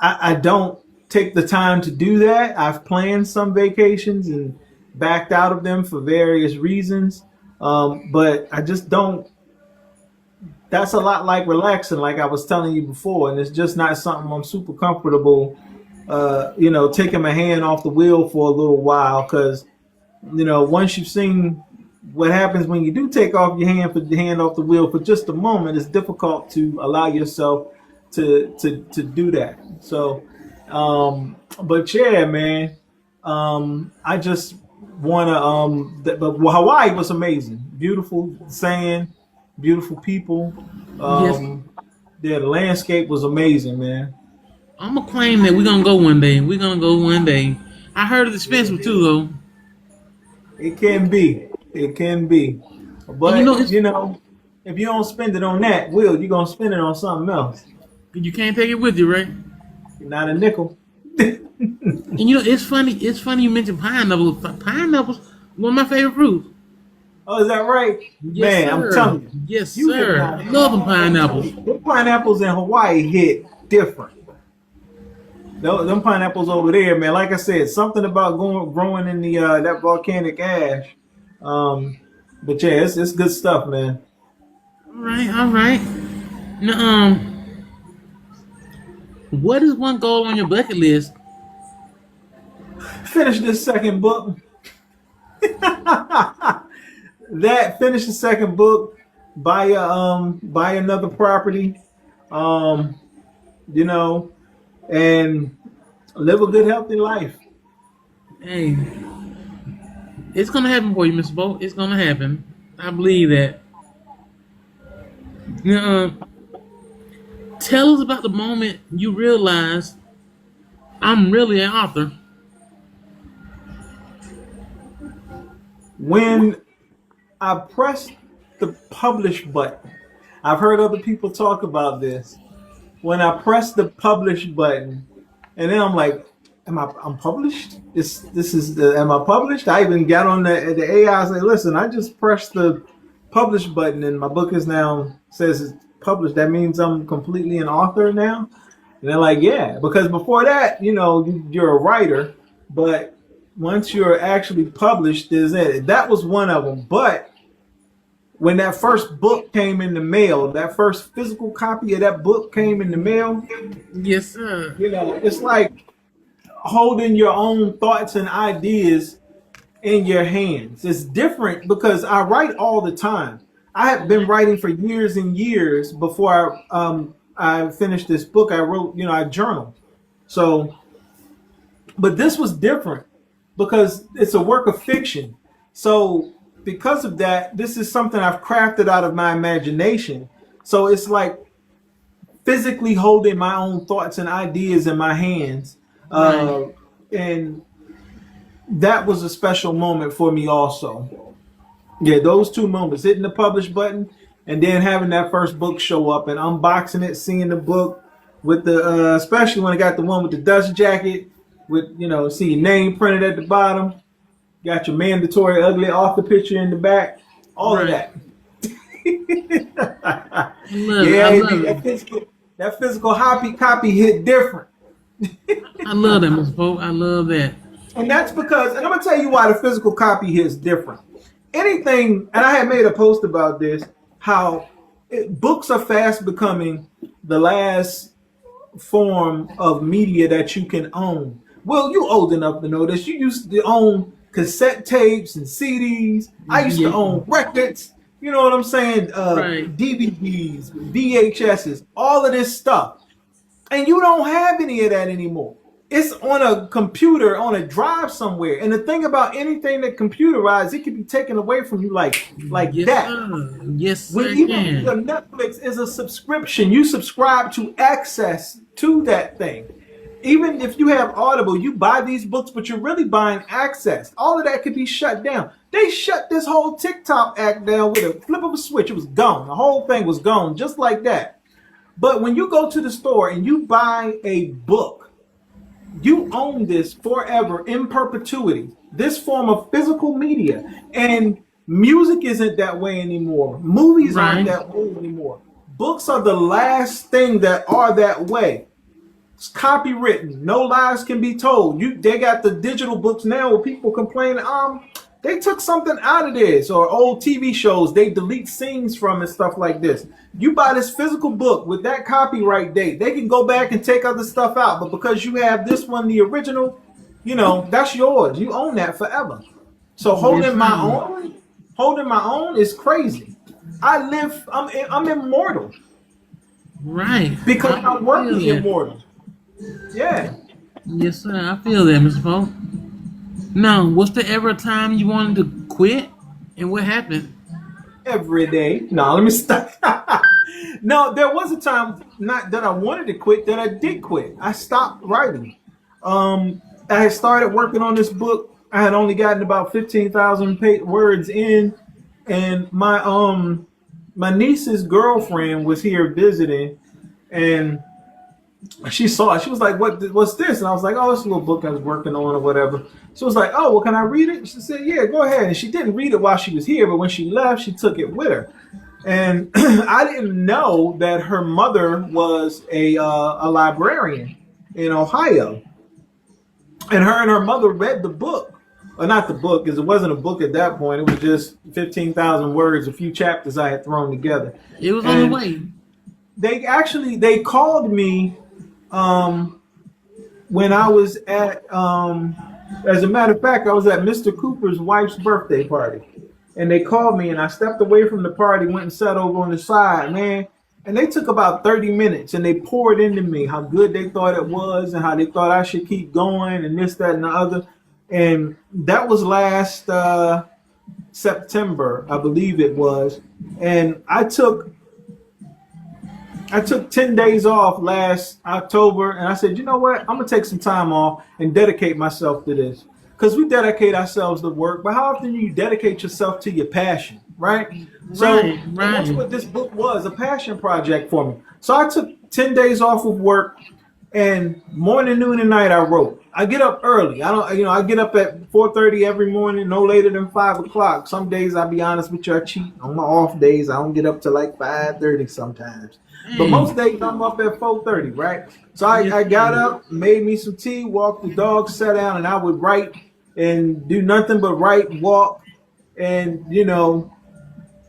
S4: I don't take the time to do that. I've planned some vacations and backed out of them for various reasons. But I just don't that's a lot like relaxing, like I was telling you before, and it's just not something I'm super comfortable, taking my hand off the wheel for a little while. Because once you've seen what happens when you do take off your hand off the wheel for just a moment, it's difficult to allow yourself to do that. So, but yeah, man, I just wanna but Hawaii was amazing, beautiful sand, beautiful people.
S1: Yes,
S4: Yeah, the landscape was amazing, man.
S1: I'm gonna claim that we're gonna go one day. We're gonna go one day. I heard it's expensive too, though.
S4: It can be, it can be,
S1: And
S4: but
S1: it's
S4: if you don't spend it on that, you're gonna spend it on something else.
S1: you can't take it with you, right?
S4: Not a nickel.
S1: And it's funny. It's funny you mentioned pineapples. Pineapples, one of my favorite fruits.
S4: Oh, is that right?
S1: Yes,
S4: Man, I'm
S1: sir.
S4: telling you.
S1: Yes,
S4: You
S1: sir.
S4: cannot.
S1: Love them pineapples.
S4: The pineapples in Hawaii hit different. Them pineapples over there, man. Like I said, something about growing in the that volcanic ash. But yeah, it's good stuff, man.
S1: All right, all right. Now, what is one goal on your bucket list?
S4: Finish this second book. Finish the second book. Buy another property. Um, you know, and live a good, healthy life.
S1: Hey, it's gonna happen for you, Mr. Bo. It's gonna happen. I believe that. Now, tell us about the moment you realized I'm really an author.
S4: When I pressed the publish button, I've heard other people talk about this. When I pressed the publish button, and then I'm like, I'm published? Am I published? I even got on the AI and say, listen, I just pressed the publish button and my book is now says it's published. That means I'm completely an author now. And they're like, yeah, because before that, you're a writer, but once you're actually published, there's it. That was one of them. But when that first book came in the mail, that first physical copy of that book came in the mail,
S1: Yes, sir.
S4: it's like holding your own thoughts and ideas in your hands. It's different because I write all the time. I have been writing for years and years before I finished this book. I wrote, I journaled. So, but this was different because it's a work of fiction. So, because of that, this is something I've crafted out of my imagination. So, it's like physically holding my own thoughts and ideas in my hands.
S1: Right.
S4: And that was a special moment for me also. Yeah, those two moments, hitting the publish button and then having that first book show up and unboxing it, seeing the book with the especially when I got the one with the dust jacket with see your name printed at the bottom, got your mandatory ugly author picture in the back, all of
S1: Right.
S4: that.
S1: I love it.
S4: Yeah,
S1: I love it.
S4: that physical copy hit different.
S1: I love that, Mr. Pope. I love that.
S4: And that's because, and I'm gonna tell you why the physical copy hits different. Anything, and I had made a post about this, how books are fast becoming the last form of media that you can own. Well, you old enough to know this. You used to own cassette tapes and CDs. I used to
S1: Yeah.
S4: own records. You know what I'm saying?
S1: Right.
S4: DVDs, VHSs, all of this stuff. And you don't have any of that anymore. It's on a computer, on a drive somewhere. And the thing about anything that computerized, it can be taken away from you like
S1: Yes,
S4: that.
S1: sir. Yes, sir.
S4: When
S1: It
S4: even the
S1: can.
S4: Netflix is a subscription, you subscribe to access to that thing. Even if you have Audible, you buy these books, but you're really buying access. All of that could be shut down. They shut this whole TikTok act down with a flip of a switch. It was gone. The whole thing was gone, just like that. But when you go to the store and you buy a book, you own this forever in perpetuity. This form of physical media. And music isn't that way anymore. Movies aren't
S1: Right.
S4: that way anymore. Books are the last thing that are that way. It's copywritten. No lies can be told. They got the digital books now where people complain, they took something out of this, or old TV shows, they delete scenes from and stuff like this. You buy this physical book with that copyright date, they can go back and take other stuff out, but because you have this one, the original, that's yours. You own that forever. So
S1: Yes, sir.
S4: holding my own is crazy. I'm immortal
S1: Right.
S4: because
S1: I
S4: my work
S1: feel
S4: is
S1: that.
S4: immortal. Yeah.
S1: Yes, sir. I feel that, Mr. Pope. Now, was there ever a time you wanted to quit, and what happened?
S4: Every day. No, let me stop. No, there was a time not that I wanted to quit, that I did quit. I stopped writing. I had started working on this book. I had only gotten about 15,000 words in, and my niece's girlfriend was here visiting, and she saw it. She was like, what's this? And I was like, oh, it's a little book I was working on or whatever. She was like, oh, well, can I read it? She said, yeah, go ahead. And she didn't read it while she was here, but when she left, she took it with her. And I didn't know that her mother was a librarian in Ohio. And her mother read the book. Well, not the book, because it wasn't a book at that point. It was just 15,000 words, a few chapters I had thrown together.
S1: It was on the
S4: And
S1: way.
S4: they called me when I was at as a matter of fact, I was at Mr. Cooper's wife's birthday party. And they called me and I stepped away from the party, went and sat over on the side, man. And they took about 30 minutes and they poured into me how good they thought it was and how they thought I should keep going and this, that, and the other. And that was last September, I believe it was. And I took 10 days off last October, and I said, you know what? I'm going to take some time off and dedicate myself to this. Because we dedicate ourselves to work, but how often do you dedicate yourself to your passion, right? So
S1: Right,
S4: that's
S1: right.
S4: what this book was, a passion project for me. So I took 10 days off of work, and morning, noon, and night I wrote. I get up early. I get up at 4:30 every morning, no later than 5 o'clock. Some days, I'll be honest with you, I cheat. On my off days, I don't get up to like 5:30 sometimes. But most
S1: Dang.
S4: days I'm up at 4:30, right? So
S1: Yes,
S4: I got
S1: sir.
S4: up, made me some tea, walked the dog, sat down, and I would write and do nothing but write, walk, and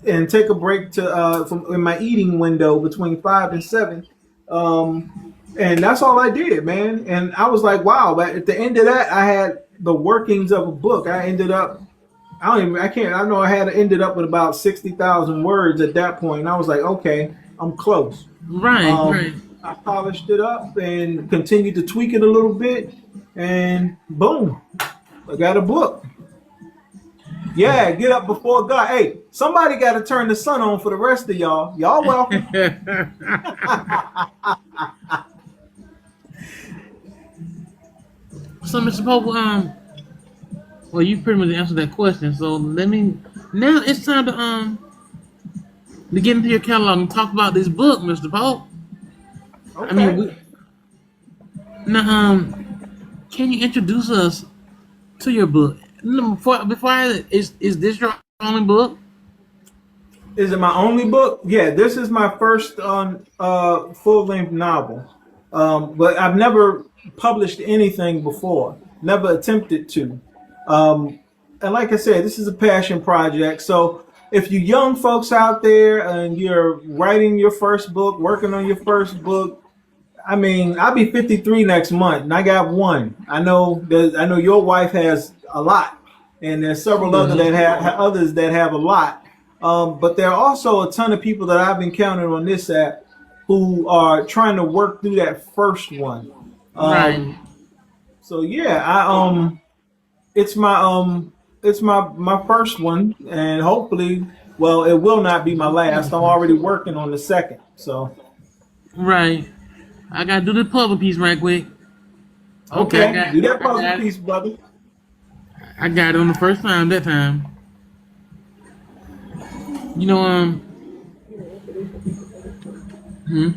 S4: and take a break to from in my eating window between 5 and 7. And that's all I did, man. And I was like, wow. But at the end of that, I had the workings of a book. I ended up, I know I had ended up with about 60,000 words at that point. And I was like, okay, I'm close.
S1: Right, right.
S4: I polished it up and continued to tweak it a little bit. And boom, I got a book. Yeah, get up before God. Hey, somebody got to turn the sun on for the rest of y'all. Y'all welcome.
S1: So, Mr. Pope, well, you pretty much answered that question. So now it's time to get into your catalog and talk about this book, Mr. Pope. I mean,
S4: Okay.
S1: now, can you introduce us to your book? No, is this your only book?
S4: Is it my only book? Yeah, this is my first full length novel. But I've never published anything before, never attempted to. And like I said, this is a passion project. So if you young folks out there and you're writing your first book, working on your first book, I mean, I'll be 53 next month, and I got one. I know your wife has a lot, and there's several others that have a lot. But there are also a ton of people that I've encountered on this app who are trying to work through that first one.
S1: Right.
S4: So yeah, it's my first one, and hopefully, well, it will not be my last. I'm already working on the second. So
S1: Right. I gotta do the puzzle piece right quick. Okay,
S4: okay, do that puzzle
S1: it.
S4: piece, brother.
S1: I got it on the first time that time. You know, hmm.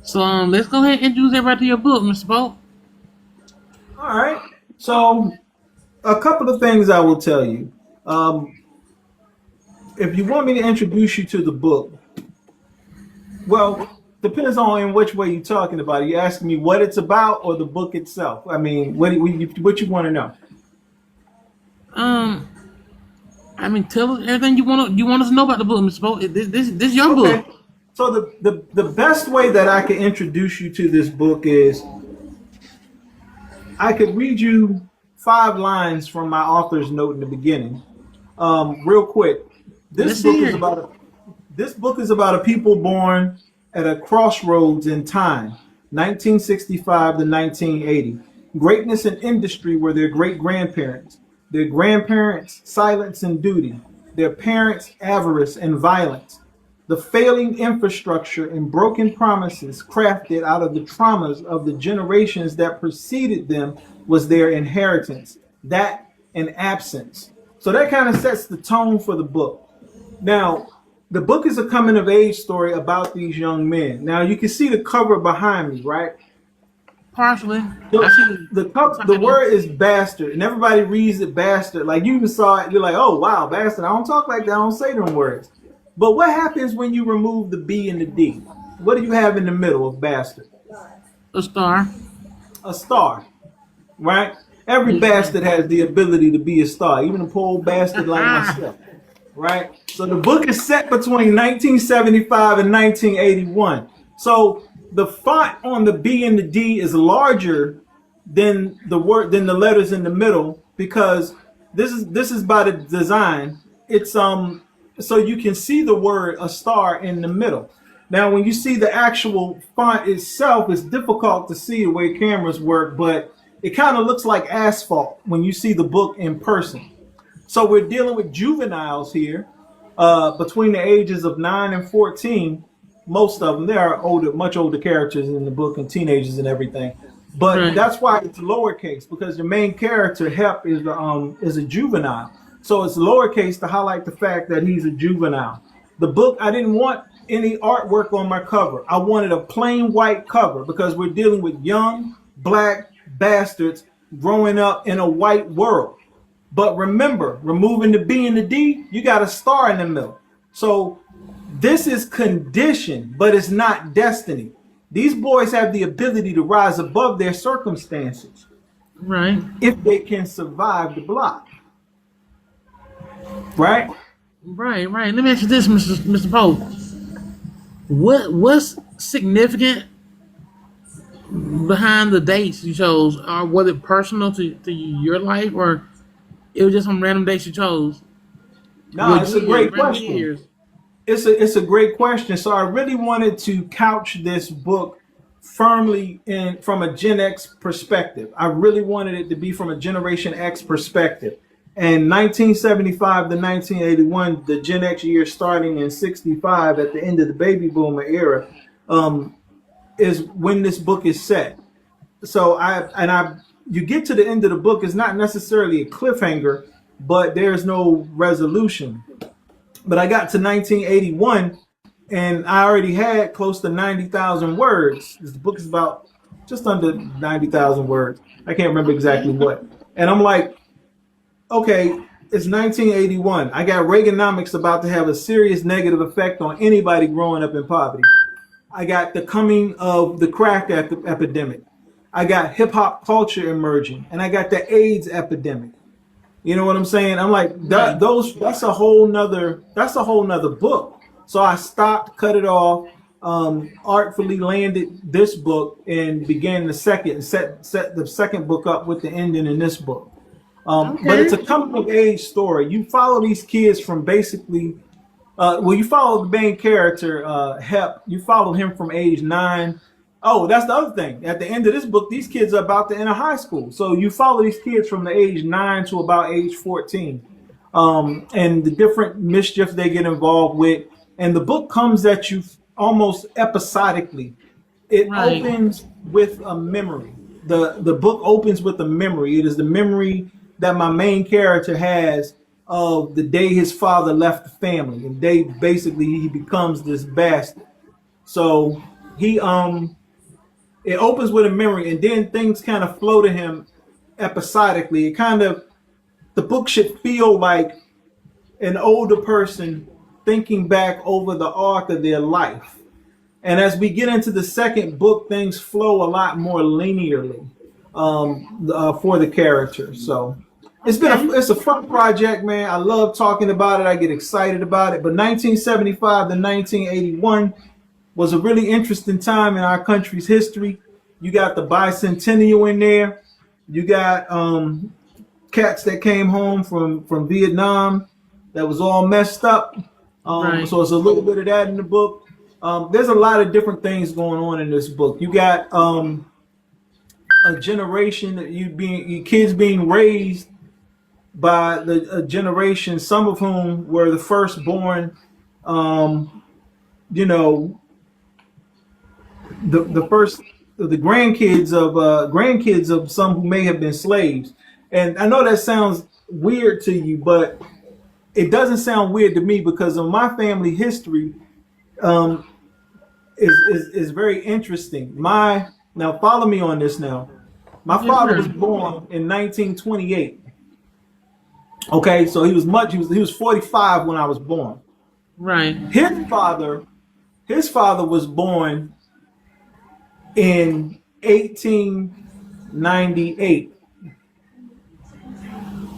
S1: So let's go ahead and introduce everybody to your book, Mr. Pope.
S4: All right. So a couple of things I will tell you. Um, if you want me to introduce you to the book, well, depends on in which way you're talking about it. You asking me what it's about or the book itself? I mean, what you want to know?
S1: Um, I mean, tell us everything you want us to know about the book, Mr. Pope. This your
S4: Okay.
S1: book.
S4: So the best way that I can introduce you to this book is I could read you 5 lines from my author's note in the beginning. Real quick. This
S1: Let's
S4: book is
S1: hear it.
S4: about a This book is about a people born at a crossroads in time, 1965 to 1980. Greatness in industry were their great grandparents, their grandparents' silence and duty, their parents' avarice and violence. The failing infrastructure and broken promises crafted out of the traumas of the generations that preceded them was their inheritance, that and absence. So that kind of sets the tone for the book. Now, the book is a coming of age story about these young men. Now, you can see the cover behind me, right?
S1: Partially. I
S4: The,
S1: see
S4: the word is bastard, and everybody reads it bastard. Like you even saw it, you're like, oh, wow, bastard. I don't talk like that. I don't say them words. But what happens when you remove the B and the D? What do you have in the middle of bastard?
S1: a star.
S4: A star, right? Every bastard has the ability to be a star, even a poor old bastard like myself, right? So the book is set between 1975 and 1981. So the font on the B and the D is larger than the letters in the middle because this is by the design. It's so you can see the word a star in the middle. Now, when you see the actual font itself, it's difficult to see the way cameras work, but it kind of looks like asphalt when you see the book in person. So we're dealing with juveniles here, between the ages of 9 and 14. Most of them, there are much older characters in the book and teenagers and everything. But
S1: Right.
S4: that's why it's lowercase because the main character Hep is a juvenile. So it's lowercase to highlight the fact that he's a juvenile. The book, I didn't want any artwork on my cover. I wanted a plain white cover because we're dealing with young black bastards growing up in a white world. But remember, removing the B and the D, you got a star in the middle. So this is condition, but it's not destiny. These boys have the ability to rise above their circumstances
S1: Right.
S4: if they can survive the block. Right?
S1: Right. Right. Let me ask you this, Mr. Pope. What's significant behind the dates you chose? Or was it personal to your life, or it was just some random dates you chose?
S4: No,
S1: What
S4: it's a
S1: years?
S4: great
S1: Random
S4: question.
S1: years.
S4: It's a great question. So I really wanted to couch this book firmly in from a Gen X perspective. I really wanted it to be from a Generation X perspective. And 1975 to 1981, the Gen X year starting in 65 at the end of the baby boomer era, um, is when this book is set. So you get to the end of the book, it's not necessarily a cliffhanger, but there's no resolution. But I got to 1981 and I already had close to 90,000 words. The book is about just under 90,000 words. I can't remember exactly what. And I'm like, okay, it's 1981. I got Reaganomics about to have a serious negative effect on anybody growing up in poverty. I got the coming of the crack epidemic. I got hip hop culture emerging, and I got the AIDS epidemic. You know what I'm saying? I'm like
S1: Right.
S4: that's a whole nother book. So I stopped, cut it off, artfully landed this book, and began the second set the second book up with the ending in this book. But
S1: Okay.
S4: it's a coming of age story. You follow these kids from basically Well, you follow the main character, Hep. You follow him from age 9. Oh, that's the other thing. At the end of this book, these kids are about to enter high school. So you follow these kids from the age 9 to about age 14, and the different mischief they get involved with. And the book comes at you almost episodically. It
S1: Right.
S4: opens with a memory. The book opens with a memory. It is the memory that my main character has of the day his father left the family, and they basically he becomes this bastard. So he it opens with a memory, and then things kind of flow to him episodically. It kind of the book should feel like an older person thinking back over the arc of their life. And as we get into the second book, things flow a lot more linearly for the characters. So
S1: Okay.
S4: it's a fun project, man. I love talking about it. I get excited about it. But 1975 to 1981 was a really interesting time in our country's history. You got the bicentennial in there. You got cats that came home from Vietnam that was all messed up.
S1: Right.
S4: So it's a little bit of that in the book. There's a lot of different things going on in this book. You got a generation that you kids being raised by a generation, some of whom were the firstborn. You know, the first the grandkids of some who may have been slaves. And I know that sounds weird to you, but it doesn't sound weird to me because of my family history. Um, is very interesting. My Now follow me on this now. My
S1: Yes,
S4: father
S1: sir.
S4: was born in 1928. Okay, so he was 45 when I was born.
S1: Right.
S4: His father was born in 1898.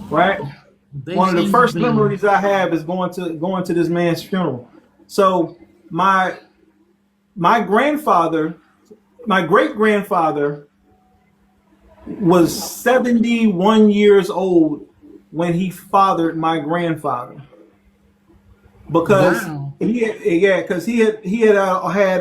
S4: Right?
S1: They
S4: One of
S1: say
S4: the
S1: he's
S4: first
S1: been.
S4: memories I have is going to this man's funeral. So my grandfather, my great grandfather was 71 years old when he fathered my grandfather because
S1: Wow.
S4: he had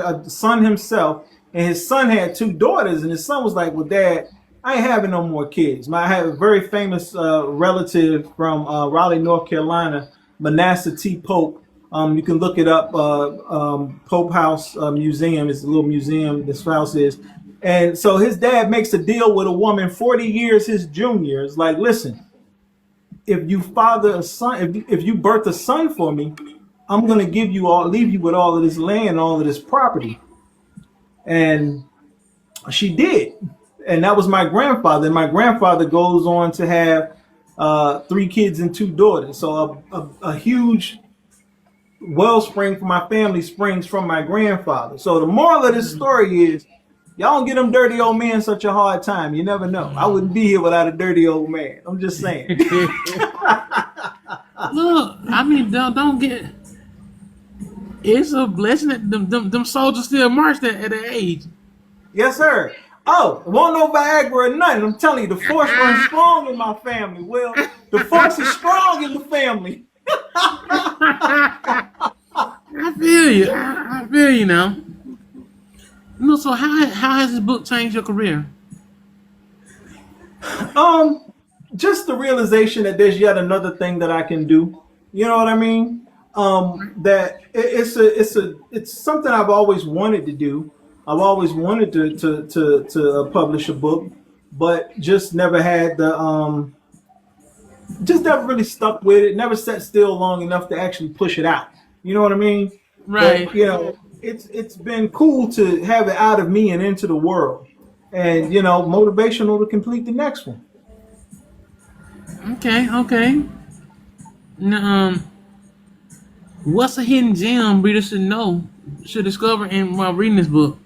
S4: a son himself, and his son had two daughters, and his son was like, "Well, Dad, I ain't having no more kids." I have a very famous relative from Raleigh, North Carolina, Manasseh T. Pope. You can look it up. Pope House Museum is a little museum. This house is, and so his dad makes a deal with a woman 40 years his junior. It's like, listen, if you father a son, if you birth a son for me, I'm gonna leave you with all of this land, all of this property. And she did, and that was my grandfather. And my grandfather goes on to have 3 kids and 2 daughters. So a huge wellspring for my family springs from my grandfather. So the moral of this story is, y'all don't get them dirty old men such a hard time. You never know. I wouldn't be here without a dirty old man. I'm just saying.
S1: Look, I mean, don't get. It's a blessing that them soldiers still marched at that age.
S4: Yes, sir. Oh, won't no Viagra or nothing. I'm telling you, the force runs strong in my family. Well, the force is strong in the family.
S1: I feel you. I feel you now. No, so how has this book changed your career?
S4: Um, just the realization that there's yet another thing that I can do. You know what I mean? That it's something I've always wanted to do. I've always wanted to publish a book, but just never had just never really stuck with it. Never sat still long enough to actually push it out. You know what I mean?
S1: Right.
S4: But it's been cool to have it out of me and into the world, and motivational to complete the next one.
S1: Okay. Okay. Now, what's a hidden gem readers should know, should discover in while reading this book?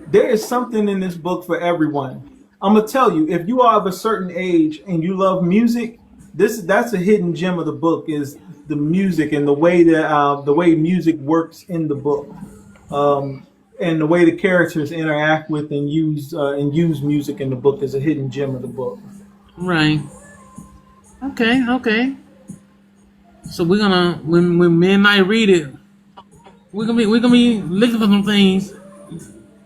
S4: There is something in this book for everyone. I'm gonna tell you, if you are of a certain age and you love music, that's a hidden gem of the book is the music and the way music works in the book, and the way the characters interact with and use music in the book is a hidden gem of the book.
S1: Right. Okay. Okay. So we're gonna when me and I read it, we're gonna be looking for some things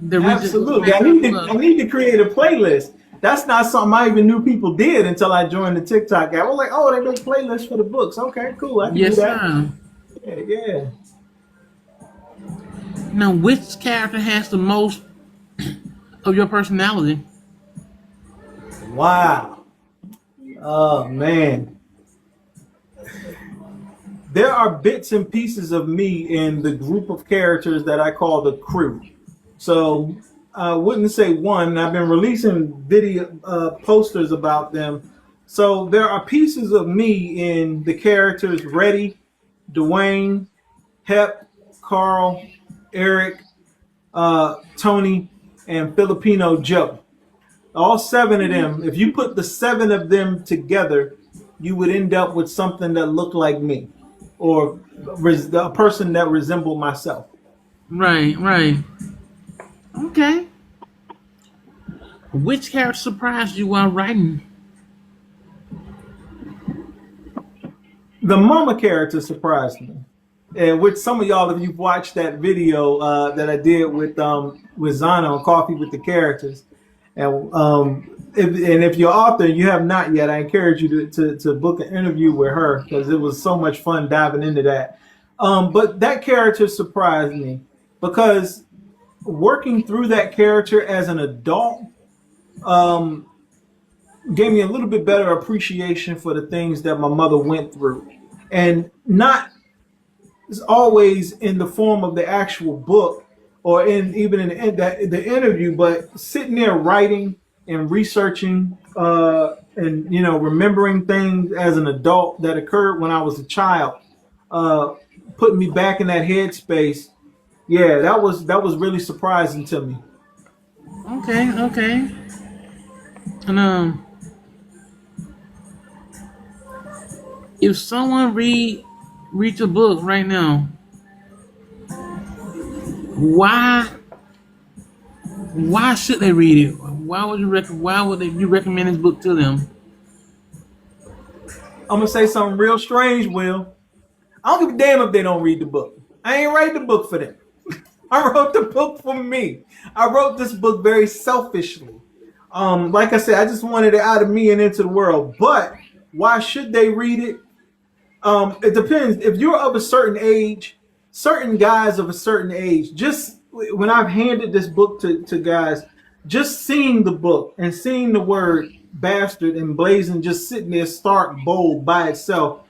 S1: that we just
S4: Absolutely.
S1: match up to
S4: I
S1: us.
S4: need to create a playlist. That's not something I even knew people did until I joined the TikTok app. I was like, oh, they make playlists for the books. Okay, cool. I can do
S1: Yes,
S4: that.
S1: sir.
S4: Yeah, yeah.
S1: Now, which character has the most of your personality?
S4: Wow. Oh man. There are bits and pieces of me in the group of characters that I call the crew. So I wouldn't say one. I've been releasing video posters about them. So there are pieces of me in the characters Reddy, Dwayne, Hep, Carl, Eric, Tony, and Filipino Joe. All seven of them. If you put the seven of them together, you would end up with something that looked like me, or a person that resembled myself.
S1: Right, right. Okay. Which character surprised you while writing?
S4: The mama character surprised me, and which some of y'all, if you've watched that video that I did with Zana on Coffee with the Characters, and if you're author and you have not yet, I encourage you to book an interview with her because it was so much fun diving into that. But that character surprised me because working through that character as an adult um, gave me a little bit better appreciation for the things that my mother went through, and not always in the form of the actual book or in even in the interview, but sitting there writing and researching and remembering things as an adult that occurred when I was a child, uh, putting me back in that headspace. Yeah, that was really surprising to me.
S1: Okay, okay. And if someone reads a book right now, why should they read it? Why would you recommend this book to them?
S4: I'm gonna say something real strange, Will. I don't give a damn if they don't read the book. I ain't writing the book for them. I wrote the book for me. I wrote this book very selfishly. Like I said, I just wanted it out of me and into the world. But why should they read it? It depends. If you're of a certain age, certain guys of a certain age, just when I've handed this book to guys, just seeing the book and seeing the word bastard emblazoned just sitting there stark bold by itself,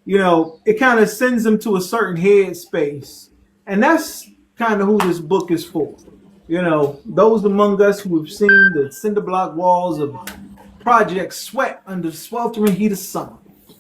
S4: it kind of sends them to a certain headspace. And that's kind of who this book is for. Those among us who have seen the cinder block walls of Project Sweat under the sweltering heat of summer.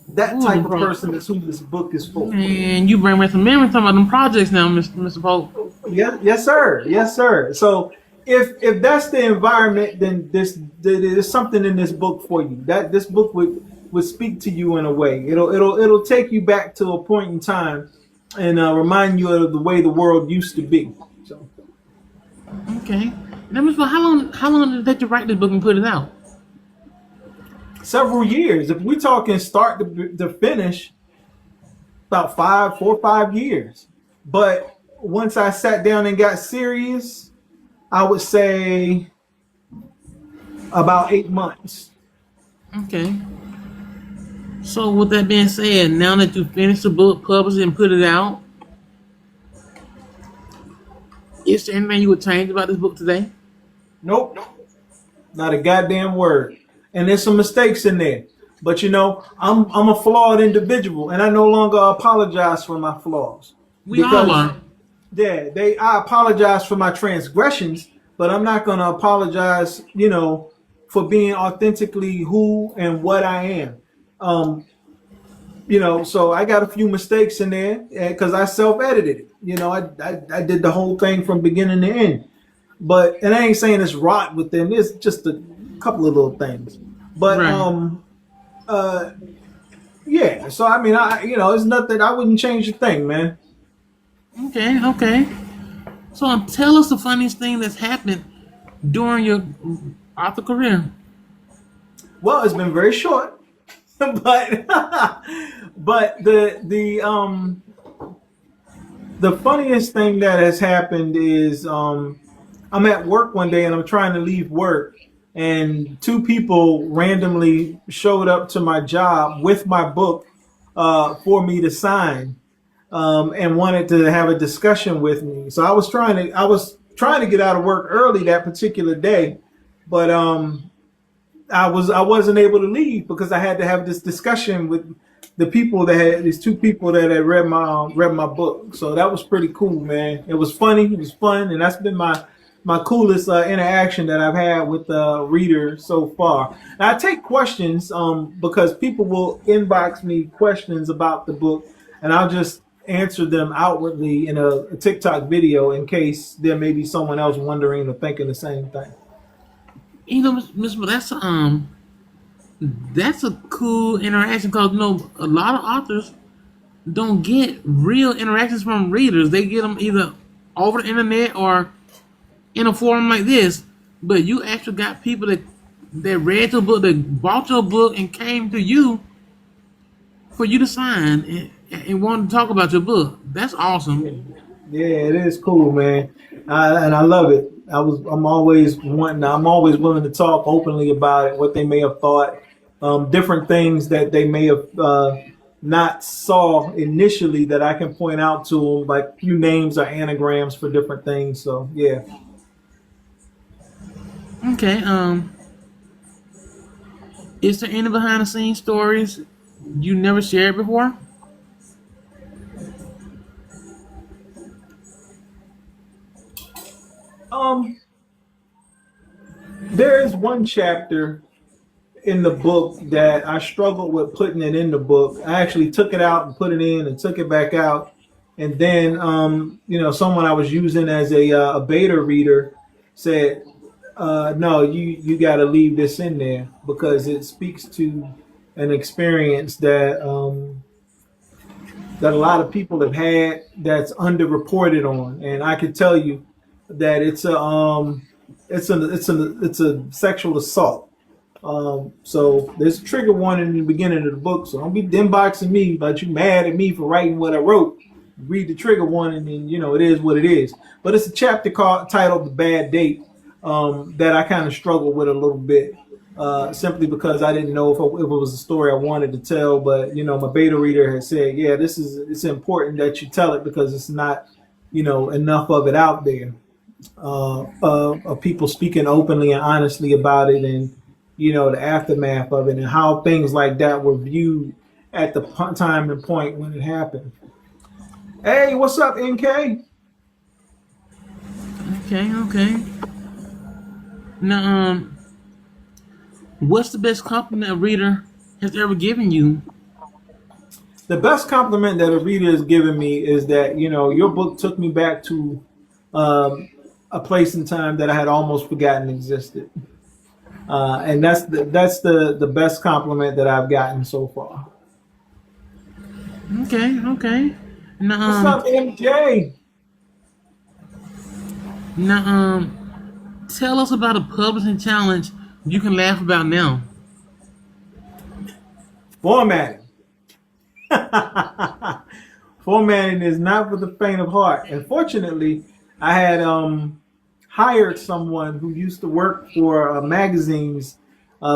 S4: That
S1: Ooh,
S4: type of person is who this book is for.
S1: and you bring me some memories talking about them projects now, Mr. Pope.
S4: Yes, sir. Yes, sir. So if that's the environment, then there's something in this book for you. That this book would speak to you in a way. It'll take you back to a point in time and remind you of the way the world used to be. So
S1: Okay. Now, Mr. Pope, how long did it take to write this book and put it out?
S4: several years. If we're talking start to finish, about 4 or 5 years. But once I sat down and got serious, I would say about 8 months.
S1: Okay. So with that being said, now that you finished the book, published it, and put it out, is there anything you would change about this book today?
S4: Nope, not a goddamn word. And there's some mistakes in there. But I'm a flawed individual, and I no longer apologize for my flaws.
S1: We all are.
S4: Yeah, I apologize for my transgressions, but I'm not gonna apologize, for being authentically who and what I am. So I got a few mistakes in there because I self-edited it. I did the whole thing from beginning to end. And I ain't saying it's rot with them. It's just a couple of little things. But
S1: Right.
S4: yeah. So I mean, it's nothing. I wouldn't change a thing, man.
S1: Okay, okay. So tell us the funniest thing that's happened during your author career.
S4: Well, it's been very short, but But the funniest thing that has happened is I'm at work one day and I'm trying to leave work, and two people randomly showed up to my job with my book for me to sign, and wanted to have a discussion with me. So I was trying to get out of work early that particular day, but I wasn't able to leave because I had to have this discussion with the people that had these two people that had read my book. So that was pretty cool, man. It was funny, it was fun, and that's been my coolest interaction that I've had with the reader so far. Now I take questions because people will inbox me questions about the book, and I'll just answer them outwardly in a TikTok video in case there may be someone else wondering or thinking the same thing.
S1: You know, Miss, that's a cool interaction because a lot of authors don't get real interactions from readers. They get them either over the internet or in a forum like this. But you actually got people that read your book, that bought your book, and came to you for you to sign and wanted to talk about your book. That's awesome.
S4: Yeah, it is cool, man, and I love it. I'm always wanting. I'm always willing to talk openly about it, what they may have thought, different things that they may have not saw initially that I can point out to them, like few names or anagrams for different things. So yeah.
S1: Okay. Is there any behind the scenes stories you never shared before?
S4: Um, there is one chapter in the book that I struggled with putting it in the book. I actually took it out and put it in and took it back out. And then, someone I was using as a beta reader said, no, you got to leave this in there because it speaks to an experience that a lot of people have had that's underreported on. And I can tell you that it's a sexual assault. So there's a trigger warning in the beginning of the book. So don't be inboxing me, but you mad at me for writing what I wrote. Read the trigger warning, and it is what it is. But it's a chapter titled "The Bad Date" that I kind of struggled with a little bit, simply because I didn't know if it was a story I wanted to tell. But my beta reader had said, "Yeah, it's important that you tell it because it's not enough of it out there." Of people speaking openly and honestly about it, and the aftermath of it, and how things like that were viewed at the time and point when it happened. Hey, what's up, NK?
S1: Okay. Now, what's the best compliment a reader has ever given you?
S4: The best compliment that a reader has given me is that your book took me back to a place in time that I had almost forgotten existed. And that's the best compliment that I've gotten so far.
S1: Okay.
S4: What's
S1: Now,
S4: up, MJ?
S1: now, tell us about a publishing challenge you can laugh about now.
S4: Formatting. Formatting is not for the faint of heart. Unfortunately, I had hired someone who used to work for magazines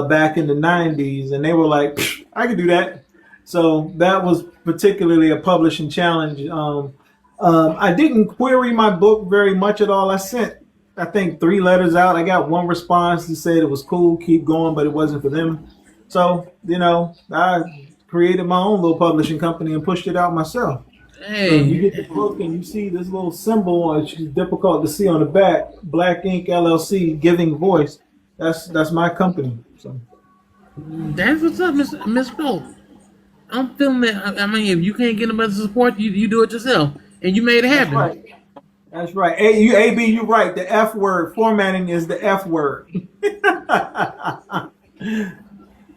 S4: back in the 90s, and they were like, I can do that. So that was particularly a publishing challenge. I didn't query my book very much at all. I sent, I think, 3 letters out. I got one response that said it was cool, keep going, but it wasn't for them. So, I created my own little publishing company and pushed it out myself. So you get the
S1: Hey,
S4: book and you see this little symbol, which is difficult to see on the back, Black Ink LLC, Giving Voice. That's my company. So
S1: that's what's up, Miss Pope. I'm feeling that. I mean, if you can't get nobody to support you, you do it yourself, and you made it
S4: that's
S1: happen.
S4: right. That's right. AB, you right. The F word. Formatting is the F word.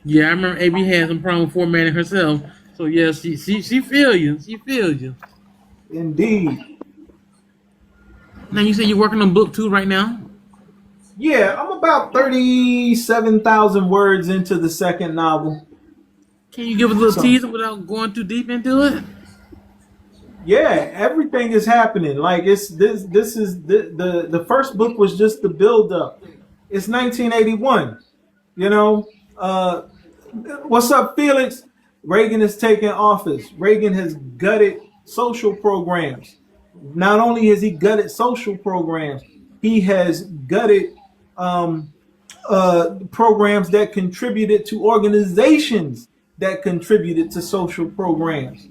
S1: Yeah, I remember AB had some problem formatting herself. So yeah, she feel you. She feels you.
S4: Indeed.
S1: Now you say you're working on book 2 right now.
S4: Yeah, I'm about 37,000 words into the second novel.
S1: Can you give us a little
S4: So
S1: teaser without going too deep into it?
S4: yeah, everything is happening. Like it's this is the first book was just the build up. It's 1981. You know, what's up, Felix? Reagan is taking office. Reagan has gutted social programs. Not only has he gutted social programs, he has gutted um, programs that contributed to organizations that contributed to social programs.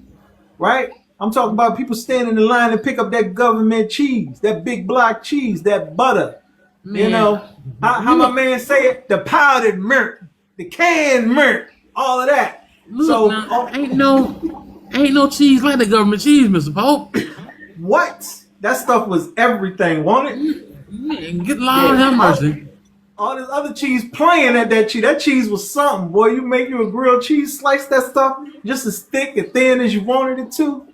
S4: Right? I'm talking about people standing in line and pick up that government cheese, that big block cheese, that butter. You
S1: Man,
S4: know, how my
S1: look,
S4: man say it, the powdered mint, the canned mint, all of that.
S1: look
S4: So,
S1: now, ain't no cheese like the government cheese, Mr. Pope.
S4: what? That stuff was everything, wasn't it?
S1: Man, get Lord
S4: Yeah.
S1: have mercy.
S4: All this other cheese playing at that cheese. That cheese was something, boy. You make you a grilled cheese, slice that stuff just as thick and thin as you wanted it to.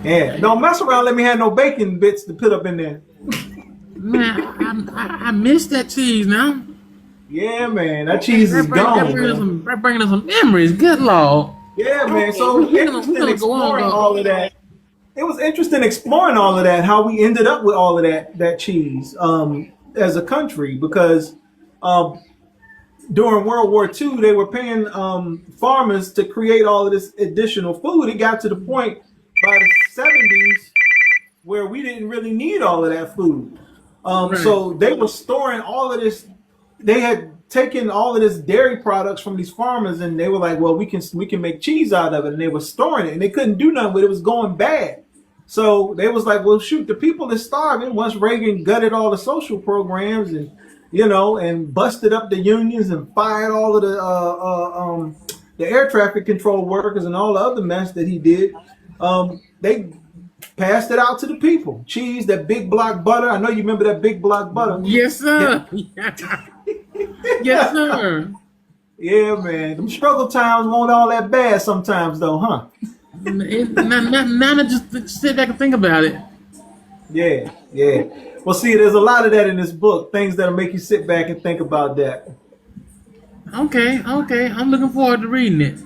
S4: Yeah, don't mess around. Let me have no bacon bits to put up in there.
S1: Man, I miss that cheese now.
S4: Yeah, man, that cheese is
S1: That
S4: gone, man.
S1: bringing us some memories. Good Lord.
S4: Yeah, man.
S1: Okay,
S4: So
S1: we're
S4: interesting
S1: gonna go on
S4: exploring
S1: though.
S4: all of that. It was interesting exploring all of that. How we ended up with all of that cheese as a country because um, during World War II they were paying farmers to create all of this additional food. It got to the point by the 70s where we didn't really need all of that food.
S1: Right.
S4: So they were storing all of this. They had taken all of this dairy products from these farmers, and they were like, "Well, we can make cheese out of it." And they were storing it, and they couldn't do nothing with it. It was going bad. So they was like, "Well, shoot, the people is starving." Once Reagan gutted all the social programs, and and busted up the unions and fired all of the air traffic control workers and all the other mess that he did, they passed it out to the people. Cheese, that big block butter. I know you remember that big block butter.
S1: Yes, sir. Yes, sir.
S4: Yeah, man. Them struggle times won't all that bad sometimes, though, huh?
S1: Now to just sit back and think about it.
S4: Yeah, yeah. Well, see, there's a lot of that in this book. Things that'll make you sit back and think about that.
S1: Okay. I'm looking forward to reading it.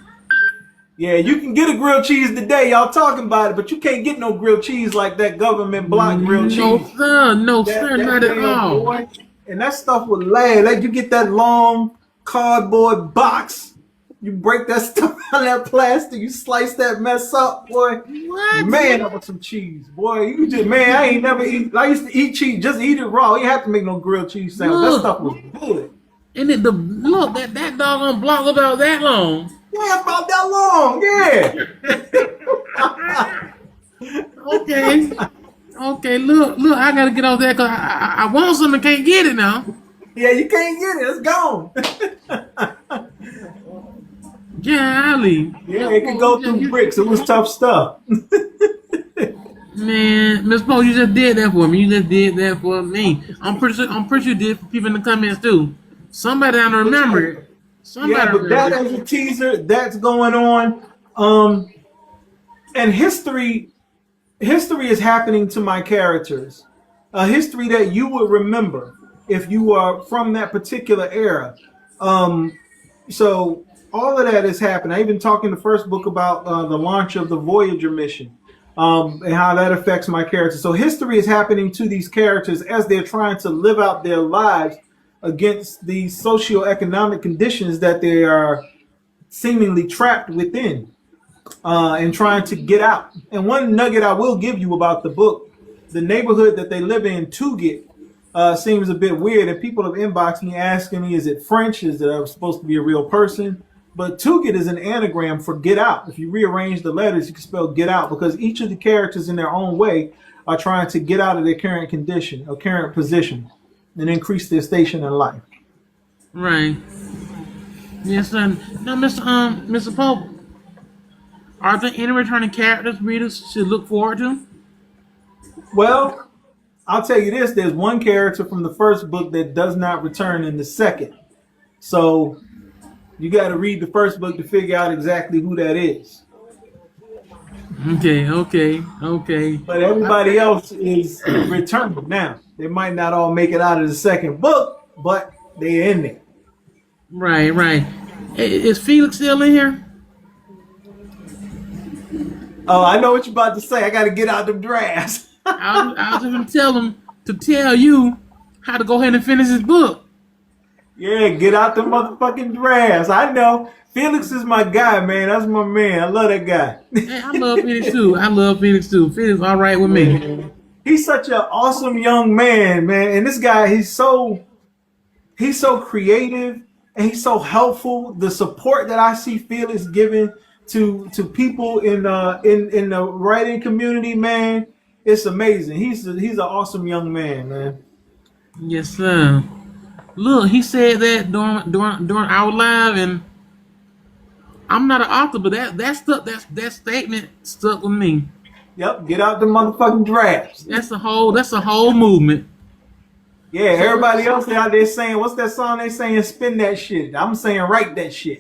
S4: Yeah, you can get a grilled cheese today. Y'all talking about it, but you can't get no grilled cheese like that government block grilled
S1: No,
S4: cheese.
S1: sir. No,
S4: That,
S1: sir.
S4: that
S1: Not at
S4: damn
S1: all.
S4: boy. And that stuff would last. Like you get that long cardboard box. You break that stuff out of that plastic. You slice that mess up, boy.
S1: What?
S4: Man, that was some cheese, boy. You just man, I ain't never eat. I used to eat cheese, just eat it raw. You have to make no grilled cheese sandwich. That
S1: Look.
S4: stuff was good.
S1: And look, that doggone block was about that long.
S4: Yeah, about that long. Yeah.
S1: Okay. Okay, look, I gotta get off there because I want something, can't get it now.
S4: Yeah, you can't get it. It's gone.
S1: Golly.
S4: Yeah, it could go through bricks. It was tough stuff.
S1: Man, Miss Poe, you just did that for me. You just did that for me. I'm pretty sure you did for people in the comments too. Somebody down there remember it. Somebody
S4: Yeah, but that
S1: remember
S4: as
S1: it.
S4: a teaser, that's going on. And history is happening to my characters. A history that you would remember if you are from that particular era. So all of that is happening. I even talked in the first book about the launch of the Voyager mission and how that affects my characters. So history is happening to these characters as they're trying to live out their lives against the socioeconomic conditions that they are seemingly trapped within and trying to get out. And one nugget I will give you about the book, the neighborhood that they live in, Tuget, seems a bit weird. And people have inboxed me asking me, is it French? Is it supposed to be a real person? But Tuget is an anagram for get out. If you rearrange the letters, you can spell get out because each of the characters in their own way are trying to get out of their current condition or current position and increase their station in life.
S1: Right. Yes, sir. Now, Mr. Pope, are there any returning characters readers should look forward to?
S4: Well, I'll tell you this, there's one character from the first book that does not return in the second. So you got to read the first book to figure out exactly who that is.
S1: Okay.
S4: But everybody else is returning now. They might not all make it out of the second book, but they're in there.
S1: Right. Is Felix still in here?
S4: Oh, I know what you're about to say. I got to get out them drafts.
S1: I was even tell him to tell you how to go ahead and finish his book.
S4: Yeah, get out the motherfucking drafts. I know. Felix is my guy, man. That's my man. I love that guy.
S1: Hey, I love Felix too. I love Felix too. Felix all right with me.
S4: He's such an awesome young man, man. And this guy, he's so creative and he's so helpful. The support that I see Felix giving to people in the writing community, man, it's amazing. He's an awesome young man, man.
S1: Yes, sir. Look, he said that during our live, and I'm not an author, but that statement stuck with me.
S4: Yep, get out the motherfucking drafts.
S1: That's a whole movement.
S4: Yeah, everybody else out there saying, what's that song they saying? Spin that shit. I'm saying write that shit.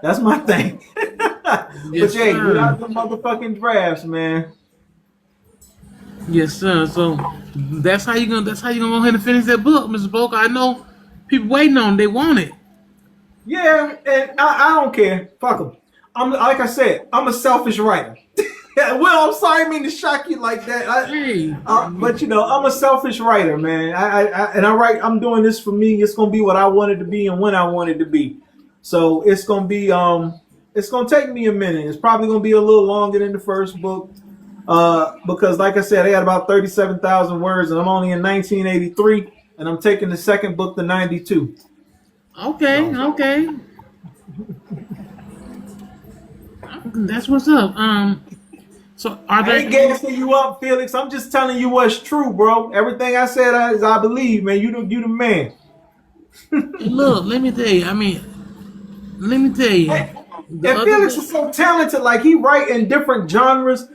S4: That's my thing.
S1: Yes,
S4: but yeah,
S1: sir.
S4: get out the motherfucking drafts, man.
S1: Yes, sir. So that's how you gonna go ahead and finish that book, Mr. Boca. I know people waiting on it. They want it.
S4: Yeah, and I don't care. Fuck them. I'm like I said, I'm a selfish writer. Well, I'm sorry, I mean to shock you like that.
S1: Hey,
S4: But you know, I'm a selfish writer, man. I write. I'm doing this for me. It's gonna be what I want it to be and when I want it to be. So it's gonna be it's gonna take me a minute. It's probably gonna be a little longer than the first book. Because like I said, I got about 37,000 words, and I'm only in 1983, and I'm taking the second book to 92.
S1: okay. That's what's up. So are
S4: I ain't
S1: there?
S4: gassing you up, Felix. I'm just telling you what's true, bro. Everything I said is I believe, man. You the man.
S1: Look, let me tell you. Let me tell you. The
S4: And
S1: other
S4: Felix
S1: day,
S4: is so talented. Like he write in different genres.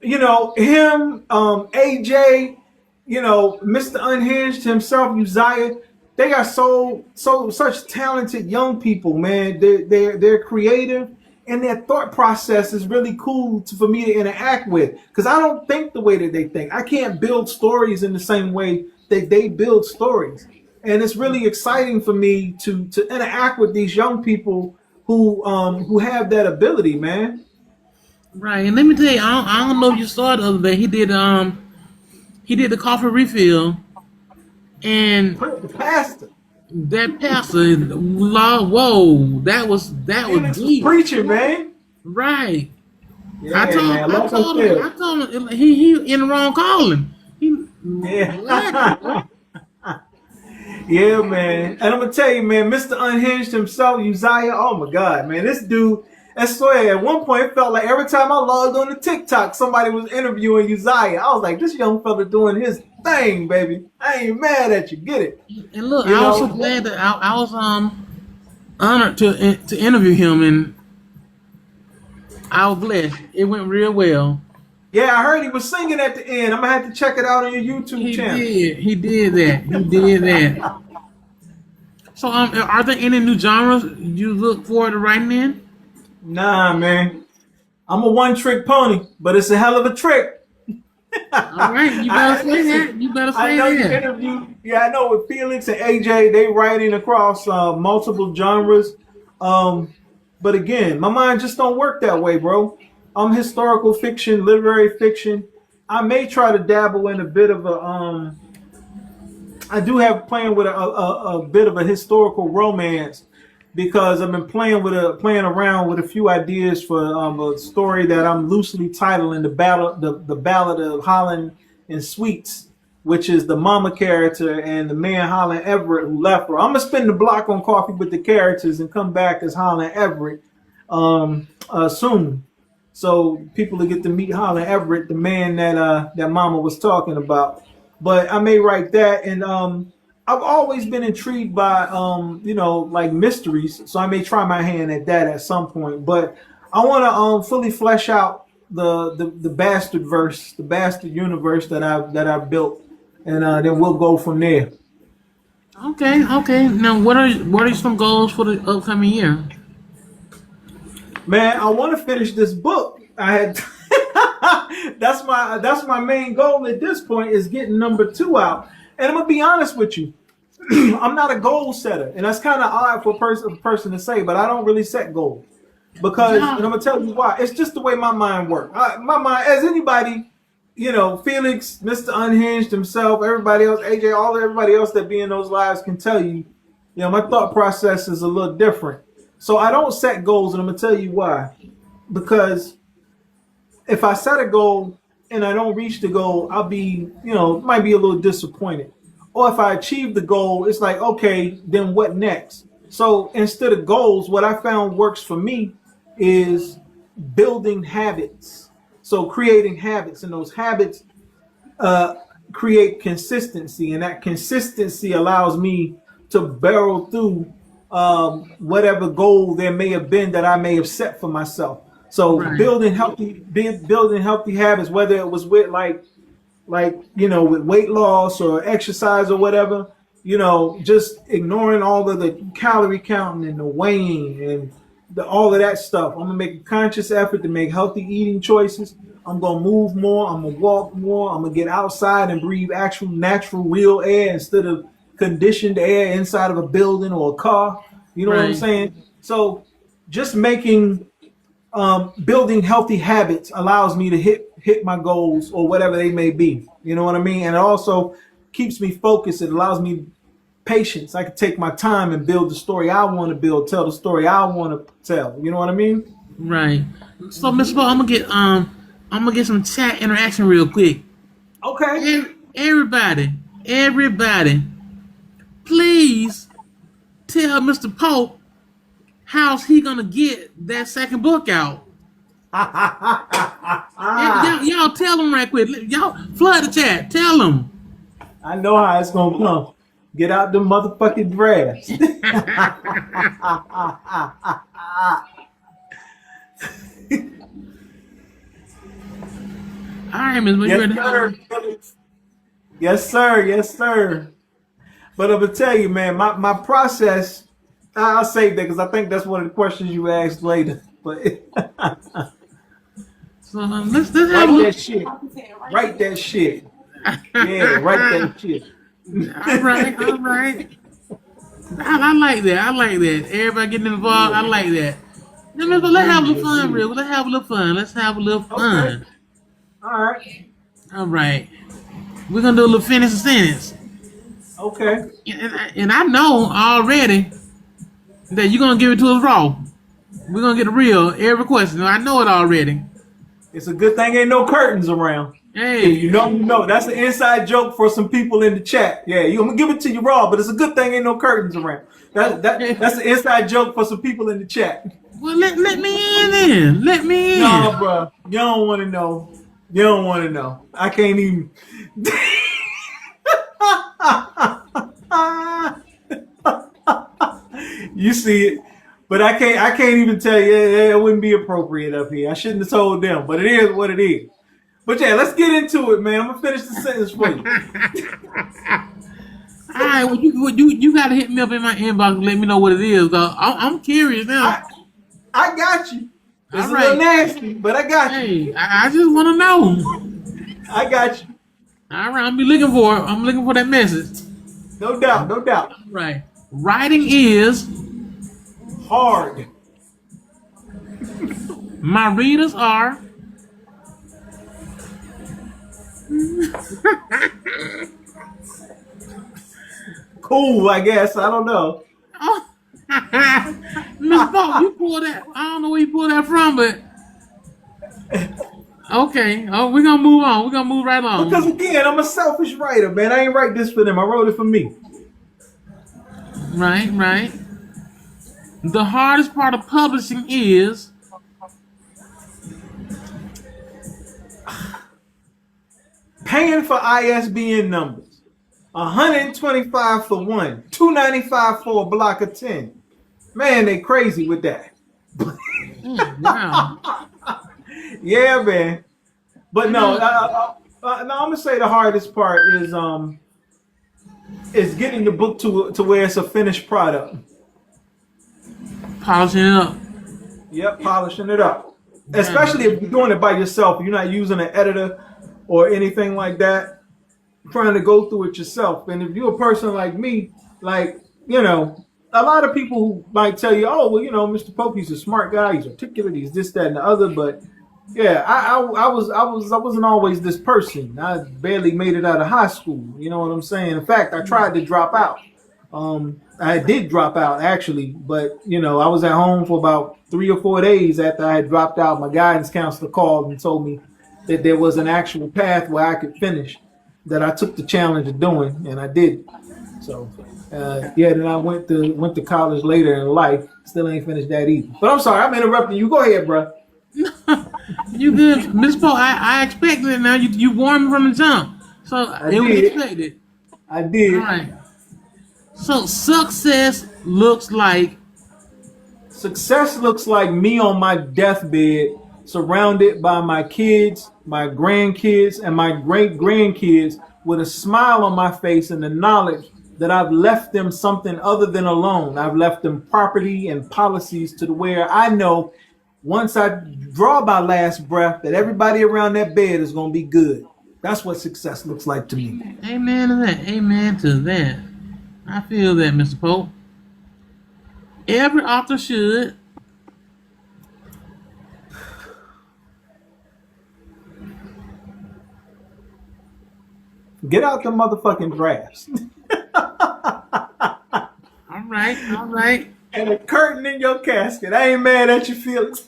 S4: You know him, AJ. You know Mr. Unhinged himself, Uzziah. They got such talented young people, man. They're creative. And their thought process is really cool for me to interact with because I don't think the way that they think. I can't build stories in the same way that they build stories, and it's really exciting for me to interact with these young people who have that ability, man.
S1: right? And let me tell you, I don't know if you saw the other day. He did the coffee refill, and
S4: Pastor
S1: that pastor, whoa, that was
S4: Felix was
S1: deep,
S4: preaching, man.
S1: right?
S4: Yeah, man. Like I
S1: I
S4: said,
S1: told him he in the wrong calling. He what?
S4: yeah. Yeah, man. And I'm gonna tell you, man, Mr. Unhinged himself, Uzziah. Oh my God, man, this dude. I swear, at one point it felt like every time I logged on to TikTok, somebody was interviewing Uzziah. I was like, this young fella doing his thing, baby. I ain't mad at you. Get it?
S1: And look,
S4: You
S1: I was so
S4: know?
S1: glad that I was honored to interview him, and I was blessed. It went real well.
S4: Yeah, I heard he was singing at the end. I'm gonna have to check it out on your YouTube channel.
S1: He did that. He did that. So are there any new genres you look forward to writing in?
S4: Nah, man. I'm a one-trick pony, but it's a hell of a trick.
S1: All right, you better say that. You better
S4: I
S1: say
S4: know you
S1: that.
S4: interviewed. Yeah, I know with Felix and AJ, they writing across multiple genres. But again, my mind just don't work that way, bro. I'm historical fiction, literary fiction. I may try to dabble in a bit of a. I do have playing with a bit of a historical romance because I've been playing around with a few ideas for a story that I'm loosely titling the Ballad of Holland and Sweets, which is the mama character and the man Holland Everett who left her. I'm gonna spin the block on coffee with the characters and come back as Holland Everett soon, so people will get to meet Holland Everett, the man that Mama was talking about. But I may write that, and I've always been intrigued by like mysteries, so I may try my hand at that at some point. But I want to fully flesh out the bastard verse, the bastard universe that I've built, and then we'll go from there.
S1: Okay. Now, what are some goals for the upcoming year?
S4: Man, I want to finish this book. I had that's my main goal at this point is getting number 2 out. And I'm gonna be honest with you. I'm not a goal setter, and that's kind of odd for a person to say, but I don't really set goals because, and I'm
S1: Y'all,
S4: gonna tell you why. It's just the way my mind works. My mind, as anybody, Felix, Mr. Unhinged himself, everybody else, AJ, everybody else that be in those lives can tell you, my thought process is a little different. So I don't set goals, and I'm gonna tell you why. Because if I set a goal and I don't reach the goal, I'll be, might be a little disappointed. Or if I achieve the goal, it's like, okay, then what next? So instead of goals, what I found works for me is building habits. So creating habits, and those habits uh, create consistency, and that consistency allows me to barrel through whatever goal there may have been that I may have set for myself. So
S1: right,
S4: building healthy habits, whether it was with with weight loss or exercise or whatever, just ignoring all of the calorie counting and the weighing and all of that stuff. I'm gonna make a conscious effort to make healthy eating choices. I'm gonna move more. I'm gonna walk more. I'm gonna get outside and breathe actual, natural, real air instead of conditioned air inside of a building or a car. You know what I'm
S1: right,
S4: saying? So, just building healthy habits allows me to hit my goals or whatever they may be. You know what I mean? And it also keeps me focused. It allows me patience. I can take my time and build the story I want to build, tell the story I want to tell. You know what I mean?
S1: right. So, Mr. Pope, I'm gonna get some chat interaction real quick.
S4: Okay.
S1: Everybody, please tell Mr. Pope how's he gonna get that second book out. Y'all tell him right quick. Y'all flood the chat. Tell him.
S4: I know how it's gonna come. Get out the motherfucking drafts.
S1: All right, Miss. You
S4: Yes,
S1: ready?
S4: sir. Yes, sir. Yes, sir. But I'm gonna tell you, man, my process. I'll save that because I think that's one of the questions you asked later. But
S1: So let's have a
S4: write
S1: look.
S4: that shit. Write that shit. Yeah, write that shit.
S1: All right, all right. I like that. I like that. Everybody getting involved. I like that. Now, Miss, let's have a little fun, real. Let's have a little fun. Let's have a little
S4: Okay.
S1: fun.
S4: All right.
S1: All right. We're gonna do a little finish the sentence.
S4: Okay.
S1: And I know already that you're gonna give it to us raw. We're gonna get the real every question. I know it already.
S4: It's a good thing ain't no curtains around. If
S1: Hey,
S4: you know. That's an inside joke for some people in the chat. Yeah, I'm gonna give it to you raw, but it's a good thing ain't no curtains around. That's an inside joke for some people in the chat.
S1: well let me in then. Let me in.
S4: No, bro, you don't want to know. You don't want to know. I can't even. You see it, but I can't. I can't even tell you. It wouldn't be appropriate up here. I shouldn't have told them, but it is what it is. But yeah, let's get into it, man. I'm gonna finish the sentence for you.
S1: All right, well you gotta hit me up in my inbox and let me know what it is, though. I'm curious now.
S4: I got you. It's
S1: All
S4: a little
S1: right.
S4: nasty, but I got you.
S1: Hey, I just want to know.
S4: I got you.
S1: All right, I'm be looking for it. I'm looking for that message.
S4: No doubt. No doubt.
S1: All right, writing is
S4: Hard.
S1: my readers are.
S4: Cool, I guess. I don't know.
S1: Oh, Miss Bo, you pulled that. I don't know where you pulled that from, but okay. Oh, we're gonna move on. We're gonna move right
S4: Because
S1: on.
S4: again, I'm a selfish writer, man. I ain't write this for them. I wrote it for me.
S1: Right, right. The hardest part of publishing is
S4: Paying for ISBN numbers. 125 for one, 295 for a block of 10. Man, they crazy with that.
S1: wow.
S4: Yeah, man. But no, I'm gonna say the hardest part is getting the book to where it's a finished product.
S1: Polishing it up.
S4: Yep, polishing it up. Especially if you're doing it by yourself, you're not using an editor or anything like that. trying to go through it yourself. And if you're a person like me, like, a lot of people who might tell you, oh, well, Mr. Pope, he's a smart guy, he's articulate, he's this, that, and the other. But yeah, I wasn't always this person. I barely made it out of high school. You know what I'm saying? In fact, I tried to drop out. I did drop out actually, but I was at home for about 3 or 4 days after I had dropped out. My guidance counselor called and told me that there was an actual path where I could finish, that I took the challenge of doing, and I did. So then I went to college later in life. Still ain't finished that either. But I'm sorry, I'm interrupting you. Go ahead, bro.
S1: You good, Miss Poe? I expected it. Now you warned me from the jump, so it was expected.
S4: I did.
S1: All right. So success looks like
S4: me on my deathbed, surrounded by my kids, my grandkids, and my great grandkids, with a smile on my face and the knowledge that I've left them something other than alone. I've left them property and policies to the where I know once I draw my last breath that everybody around that bed is going to be good. That's what success looks like to me.
S1: amen to that. Amen to that. I feel that, Mr. Pope. Every author should
S4: get out the motherfucking drafts.
S1: All right.
S4: And a curtain in your casket. I ain't mad at your feelings.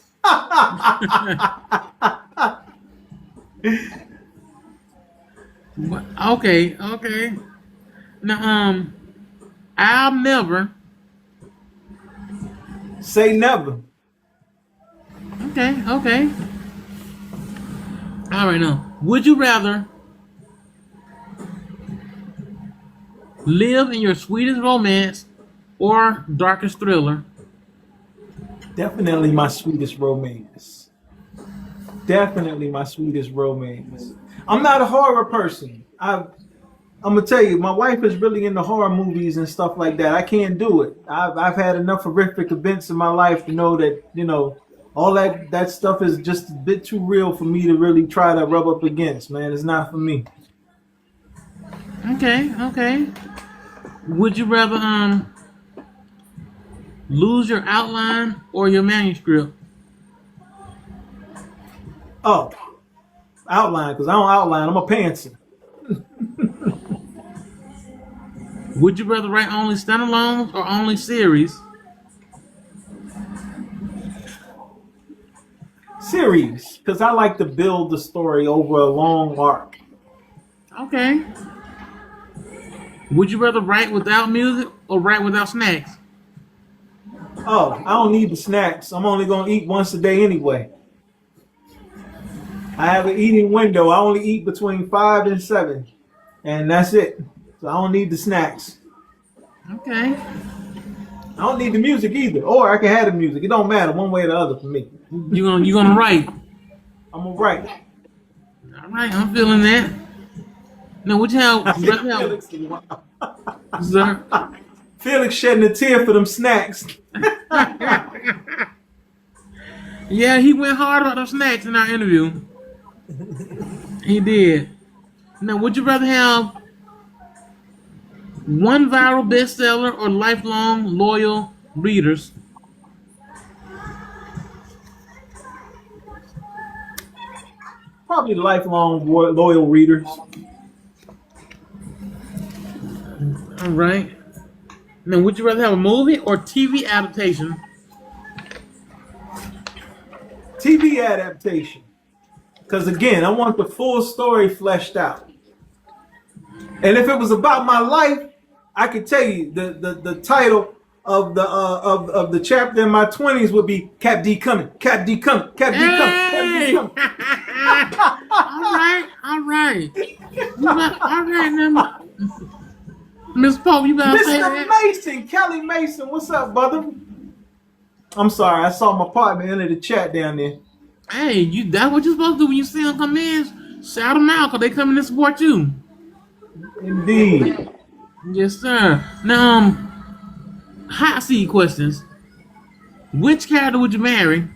S1: Okay. Now, I'll never.
S4: Say never.
S1: Okay. All right, now, would you rather live in your sweetest romance or darkest thriller?
S4: Definitely my sweetest romance. I'm not a horror person. I'm gonna tell you, my wife is really into horror movies and stuff like that. I can't do it. I've had enough horrific events in my life to know that all that stuff is just a bit too real for me to really try to rub up against. Man, it's not for me.
S1: Okay. Would you rather lose your outline or your manuscript?
S4: Oh, outline, because I don't outline. I'm a pantser.
S1: Would you rather write only standalones or only series?
S4: Series, because I like to build the story over a long arc.
S1: Okay. Would you rather write without music or write without snacks?
S4: Oh, I don't need the snacks. I'm only going to eat once a day anyway. I have an eating window. I only eat between 5 and 7. And that's it. So I don't need the snacks.
S1: Okay.
S4: I don't need the music either. Or I can have the music. It don't matter one way or the other for me.
S1: You gonna write?
S4: I'm going to write.
S1: All right, I'm feeling that. Now, would you have? Sir?
S4: Felix shedding a tear for them snacks.
S1: Yeah, he went hard about those snacks in our interview. He did. Now, would you rather have one viral bestseller or lifelong loyal readers?
S4: Probably lifelong loyal readers.
S1: All right. Now, would you rather have a movie or TV adaptation?
S4: TV adaptation. Because again, I want the full story fleshed out. And if it was about my life, I could tell you the title of the chapter in my 20s would be Cap D coming, Cap D coming, Cap D coming, Cap D coming.
S1: All right. All right, now, Miss Pope, you better say that.
S4: Mr. Mason, Kelly Mason, what's up, brother? I'm sorry, I saw my partner enter the chat down there.
S1: Hey, that's what you're supposed to do when you see them come in. Shout them out, because they coming to support you.
S4: Indeed.
S1: Yes, sir. Now, hot seat questions. Which character would you marry?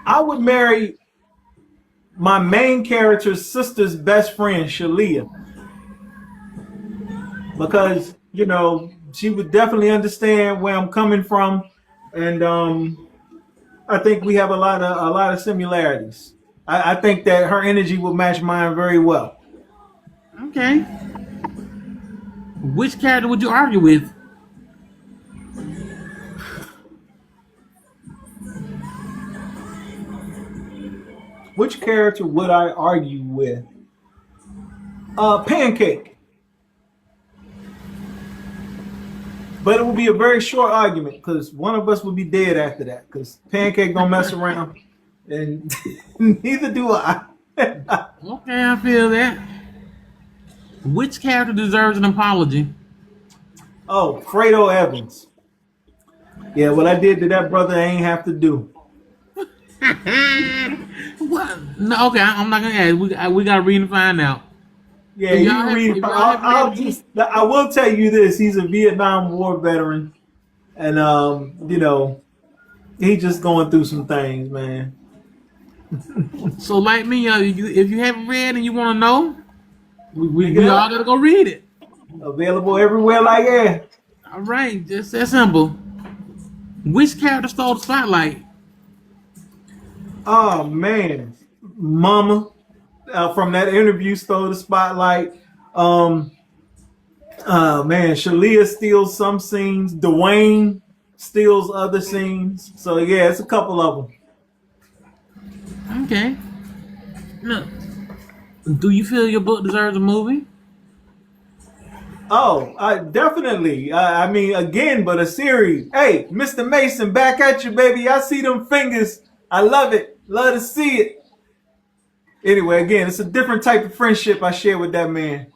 S4: I would marry my main character's sister's best friend, Shalia, because she would definitely understand where I'm coming from, and I think we have a lot of similarities. I think that her energy will match mine very well.
S1: Okay. Which character would you argue with?
S4: Which character would I argue with? Pancake. But it would be a very short argument because one of us would be dead after that because Pancake don't mess around, and neither do I.
S1: Okay, I feel that. Which character deserves an apology?
S4: Oh, Fredo Evans. Yeah, what I did to that brother, I ain't have to do.
S1: What? No, okay, I'm not gonna ask. We gotta read and find out.
S4: Yeah,
S1: If
S4: you
S1: y'all
S4: can
S1: have-
S4: read
S1: if
S4: it.
S1: y'all have
S4: I will tell you this: he's a Vietnam War veteran, and he just going through some things, man.
S1: So, like me, if you haven't read and you want to know, we
S4: Yeah.
S1: all gotta go read it.
S4: Available everywhere like air.
S1: All right, just that simple. Which character stole the spotlight?
S4: Oh man, Mama from that interview stole the spotlight. Man, Shalia steals some scenes. Dwayne steals other scenes. So yeah, it's a couple of them.
S1: Okay. Now, do you feel your book deserves a movie?
S4: Oh, definitely. I mean, again, but a series. Hey, Mr. Mason, back at you, baby. I see them fingers. I love it. Love to see it. Anyway, again, it's a different type of friendship I share with that man.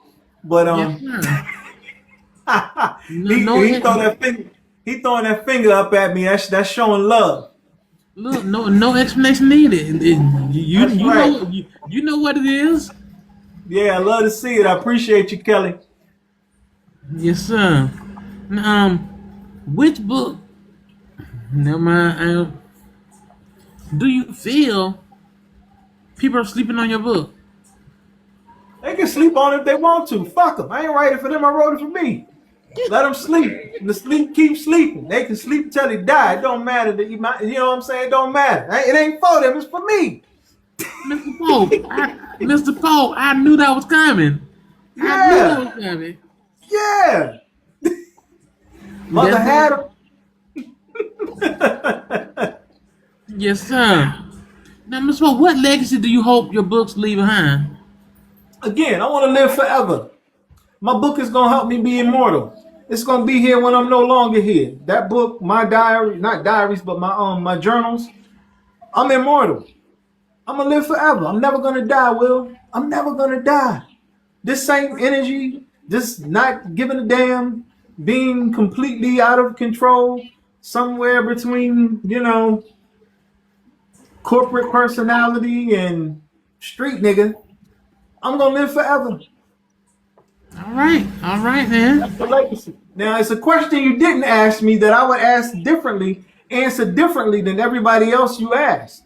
S4: But
S1: Yes, sir.
S4: he throwing that finger up at me. That's showing love.
S1: Look, no explanation needed. You
S4: That's right.
S1: know you know what it is.
S4: Yeah, I love to see it. I appreciate you, Kelly.
S1: Yes, sir. Now, which book? Never mind. Do you feel people are sleeping on your book?
S4: They can sleep on it if they want to. Fuck them. I ain't writing for them. I wrote it for me. Let them sleep. The sleep keep sleeping. They can sleep until they die. It don't matter. You know what I'm saying? It don't matter. It ain't for them. It's for me.
S1: Mr. Pope, Mr. Pope, I knew that was coming. I knew
S4: Yeah.
S1: that was coming.
S4: Yeah. Mother
S1: Yes,
S4: had them.
S1: Yes, sir. Now, Mr. Pope, what legacy do you hope your books leave behind?
S4: Again, I want to live forever. My book is going to help me be immortal. It's going to be here when I'm no longer here. That book, my diary, not diaries, but my journals, I'm immortal. I'm going to live forever. I'm never going to die, Will. I'm never going to die. This same energy, this not giving a damn, being completely out of control, somewhere between, corporate personality and street nigga, I'm going to live forever.
S1: All right, man.
S4: That's the legacy. Now, it's a question you didn't ask me that I would answer differently than everybody else you asked.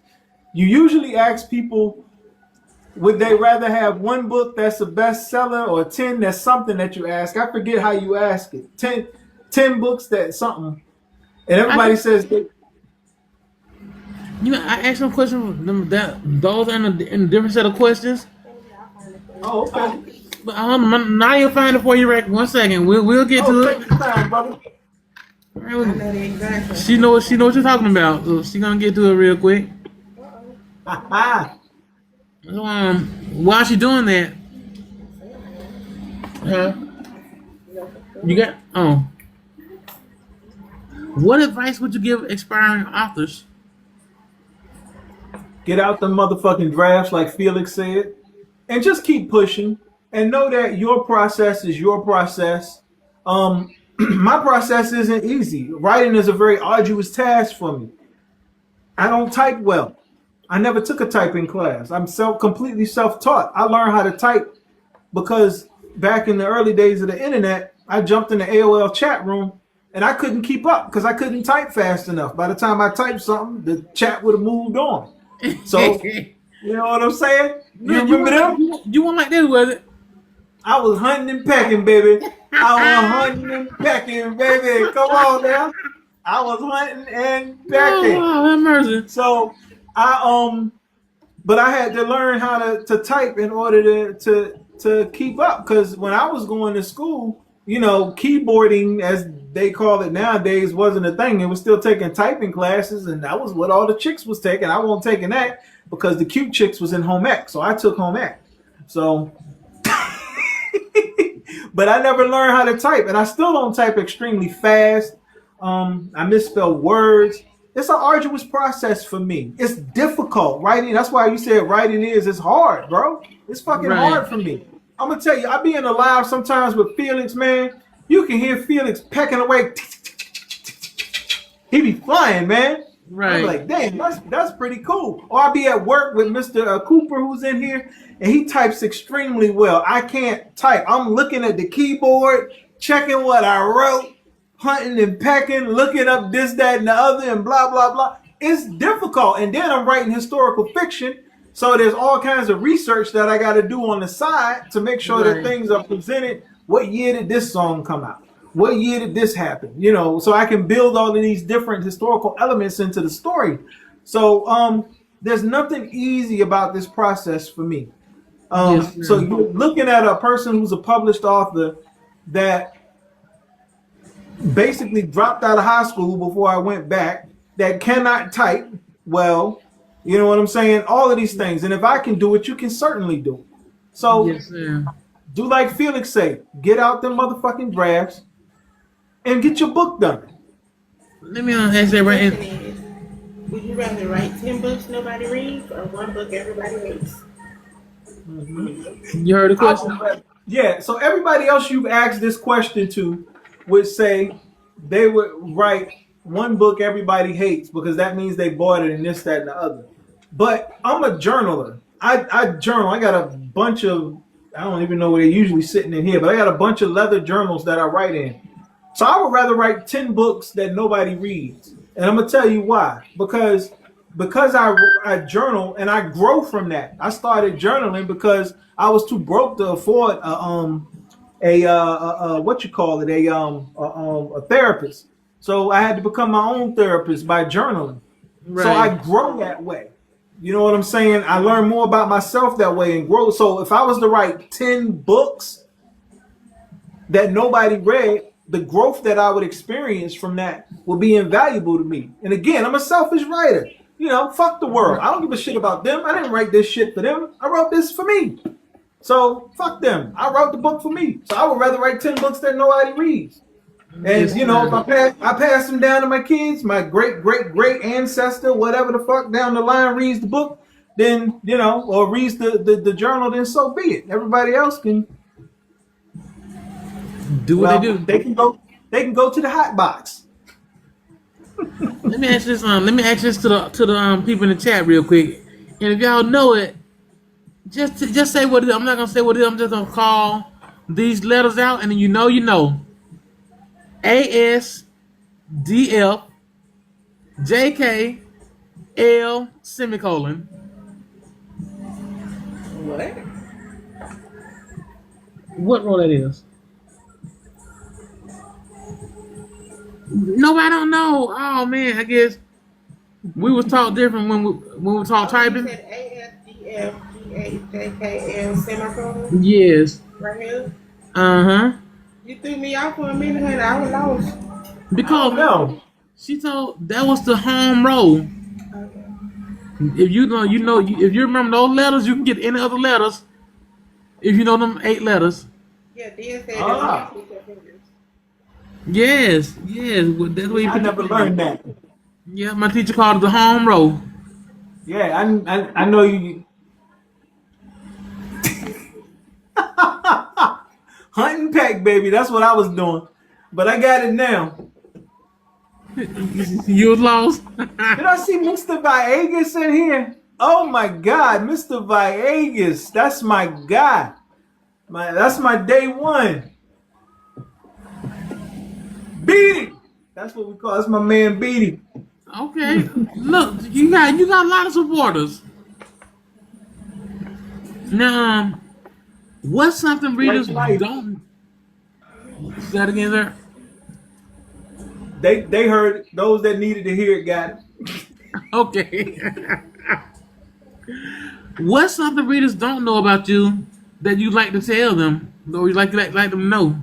S4: You usually ask people, would they rather have one book that's a bestseller or 10 that's something that you ask? I forget how you ask it. 10 books that's something. And everybody says,
S1: I asked some questions. Those are in a different set of questions.
S4: oh, okay.
S1: But now you'll find it for you right. 1 second. We'll get to
S4: Take
S1: it.
S4: your time, brother.
S3: I know the exact.
S1: She knows what you're talking about. So she's gonna get to it real quick. While she doing that, you got what advice would you give aspiring authors?
S4: Get out the motherfucking drafts, like Felix said, and just keep pushing. And know that your process is your process. My process isn't easy. Writing is a very arduous task for me. I don't type well. I never took a typing class. I'm completely self-taught. I learned how to type because back in the early days of the internet, I jumped in the AOL chat room and I couldn't keep up because I couldn't type fast enough. By the time I typed something, the chat would have moved on. So You know what I'm saying? You
S1: Man,
S4: remember them?
S1: you weren't like this, was it?
S4: I was hunting and pecking, baby. I was hunting and pecking, baby. Come on now. I was hunting and
S1: Oh,
S4: pecking.
S1: wow, have mercy.
S4: So but I had to learn how to type in order to keep up. Because when I was going to school, you know, keyboarding, as they call it nowadays, wasn't a thing. It was still taking typing classes, and that was what all the chicks was taking. I wasn't taking that because the cute chicks was in home ec, so I took home ec. So, but I never learned how to type, and I still don't type extremely fast. I misspell words. It's an arduous process for me. It's difficult writing. That's why you said writing it's hard, bro. It's fucking hard for me. I'm gonna tell you, I be in a live sometimes with Felix, man. You can hear Felix pecking away. He be flying, man.
S1: Right.
S4: I'm like, damn, that's pretty cool. Or I'll be at work with Mr. Cooper, who's in here, and he types extremely well. I can't type. I'm looking at the keyboard, checking what I wrote, hunting and pecking, looking up this, that, and the other, and blah, blah, blah. It's difficult. And then I'm writing historical fiction. So there's all kinds of research that I got to do on the side to make sure that things are presented. What year did this song come out? What year did this happen? You know, so I can build all of these different historical elements into the story. So there's nothing easy about this process for me. So you're looking at a person who's a published author that basically dropped out of high school before I went back, that cannot type well. You know what I'm saying? All of these things. And if I can do it, you can certainly do it. So do like Felix say, get out them motherfucking drafts and get your book done.
S1: Let me ask that right.
S3: Would you rather write 10 books nobody reads or one book everybody reads?
S1: You heard the question?
S4: Yeah, so everybody else you've asked this question to would say they would write one book everybody hates because that means they bought it and this, that, and the other. But I'm a journaler. I journal. I got a bunch of, I don't even know where they're usually sitting in here, but I got a bunch of leather journals that I write in. So I would rather write 10 books that nobody reads. And I'm going to tell you why. Because I journal and I grow from that. I started journaling because I was too broke to afford a therapist. So I had to become my own therapist by journaling. Right. So I grow that way. You know what I'm saying? I learn more about myself that way and grow. So if I was to write 10 books that nobody read, the growth that I would experience from that would be invaluable to me. And again, I'm a selfish writer. You know, fuck the world. I don't give a shit about them. I didn't write this shit for them. I wrote this for me. So fuck them. I wrote the book for me. So I would rather write 10 books that nobody reads. And you know, if I pass them down to my kids, my great ancestor, whatever the fuck down the line reads the book, then you know, or reads the journal, then so be it. Everybody else can
S1: do what they do.
S4: They can go to the hot box.
S1: Let me ask this. Let me ask this to the people in the chat real quick. And if y'all know it, just say what it is. I'm not gonna say what it is. I'm just gonna call these letters out, and then you know. A-S-D-F J-K-L semicolon.
S3: What?
S1: What roll that is? Nobody don't know. Oh man, I guess we was taught different when we taught typing.
S3: You said A-S-D-F-G-H-J-K-L semicolon?
S1: Yes.
S3: Right here?
S1: Uh-huh.
S3: You threw me off for a minute and I was lost.
S1: Because no, she told that was the home row. Okay. If you know, if you remember those letters, you can get any other letters. If you know them 8 letters.
S3: Yeah, Dan said that.
S1: Yes. Well, that's what
S4: I never learned that.
S1: Yeah, my teacher called it the home row.
S4: Yeah, I know you. Hunt and peck, baby. That's what I was doing. But I got it now.
S1: You was lost?
S4: Did I see Mr. Villegas in here? Oh my God, Mr. Villegas. That's my guy. That's my day one. Beat him. That's what we call. That's my man Beat him.
S1: Okay. Look, you got a lot of supporters. Now, what's something readers
S4: life.
S1: don't? Say that again, sir.
S4: They heard, those that needed to hear it got it.
S1: Okay. What's something readers don't know about you that you like to tell them, or you like to like them to know?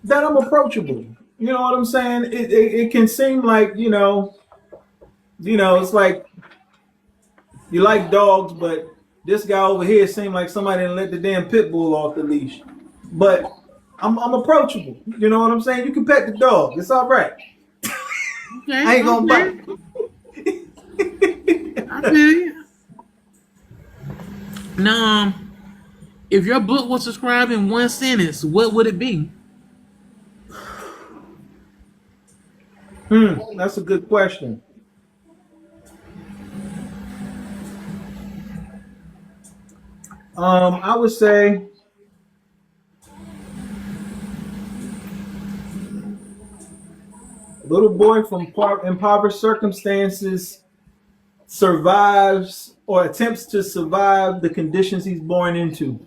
S4: That I'm approachable. You know what I'm saying? It can seem like, it's like you like dogs, but this guy over here seemed like somebody didn't let the damn pit bull off the leash. But I'm approachable. You know what I'm saying? You can pet the dog. It's all right.
S1: Okay,
S4: I ain't gonna
S1: okay.
S4: bite.
S1: I feel you. Now, if your book was described in one sentence, what would it be?
S4: That's a good question. I would say a little boy from impoverished circumstances survives or attempts to survive the conditions he's born into.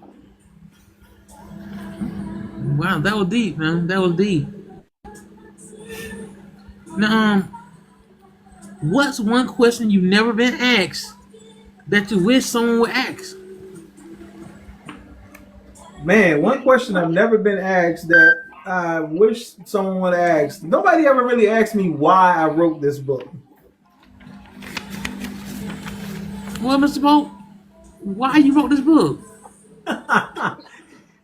S1: Wow, that was deep, man. That was deep. Now, what's one question you've never been asked that you wish someone would ask?
S4: Man, one question I've never been asked that I wish someone would ask. Nobody ever really asked me why I wrote this book.
S1: Well, Mr. Pope, why you wrote this book?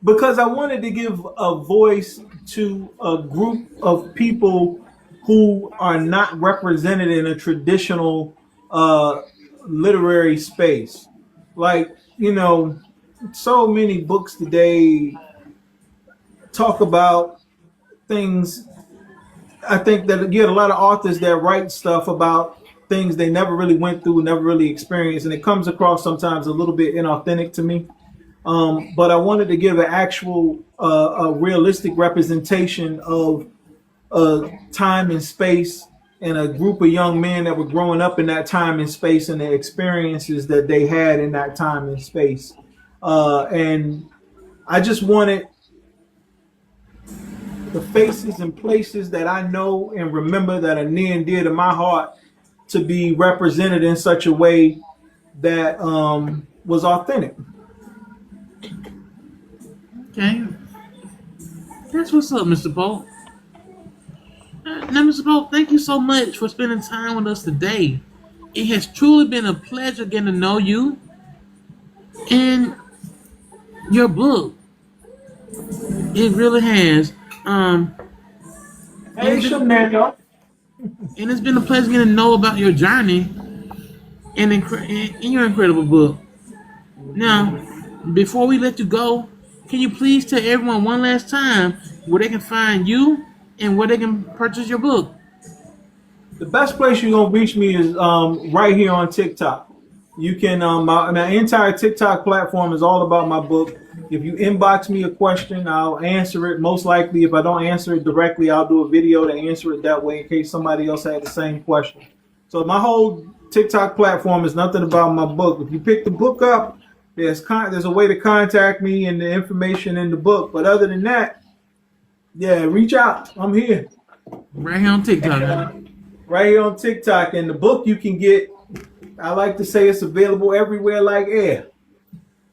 S4: Because I wanted to give a voice to a group of people who are not represented in a traditional literary space. Like, so many books today talk about things. I think that you get a lot of authors that write stuff about things they never really went through, never really experienced, and it comes across sometimes a little bit inauthentic to me. But I wanted to give an actual, a realistic representation of time and space and a group of young men that were growing up in that time and space and the experiences that they had in that time and space. And I just wanted the faces and places that I know and remember that are near and dear to my heart to be represented in such a way that was authentic.
S1: Okay. That's what's up, Mr. Pope. Now, Mr. Pope, thank you so much for spending time with us today. It has truly been a pleasure getting to know you and your book. It really has.
S4: Hey, Shamanda.
S1: And it's been a pleasure getting to know about your journey and in your incredible book. Now, before we let you go, can you please tell everyone one last time where they can find you and where they can purchase your book?
S4: The best place you're gonna reach me is right here on TikTok. You can my entire TikTok platform is all about my book. If you inbox me a question, I'll answer it. Most likely, if I don't answer it directly, I'll do a video to answer it that way in case somebody else had the same question. So my whole TikTok platform is nothing about my book. If you pick the book up, there's a way to contact me and the information in the book. But other than that, yeah, reach out. I'm here.
S1: Right here on TikTok, man.
S4: Right here on TikTok. And the book you can get, I like to say it's available everywhere like air.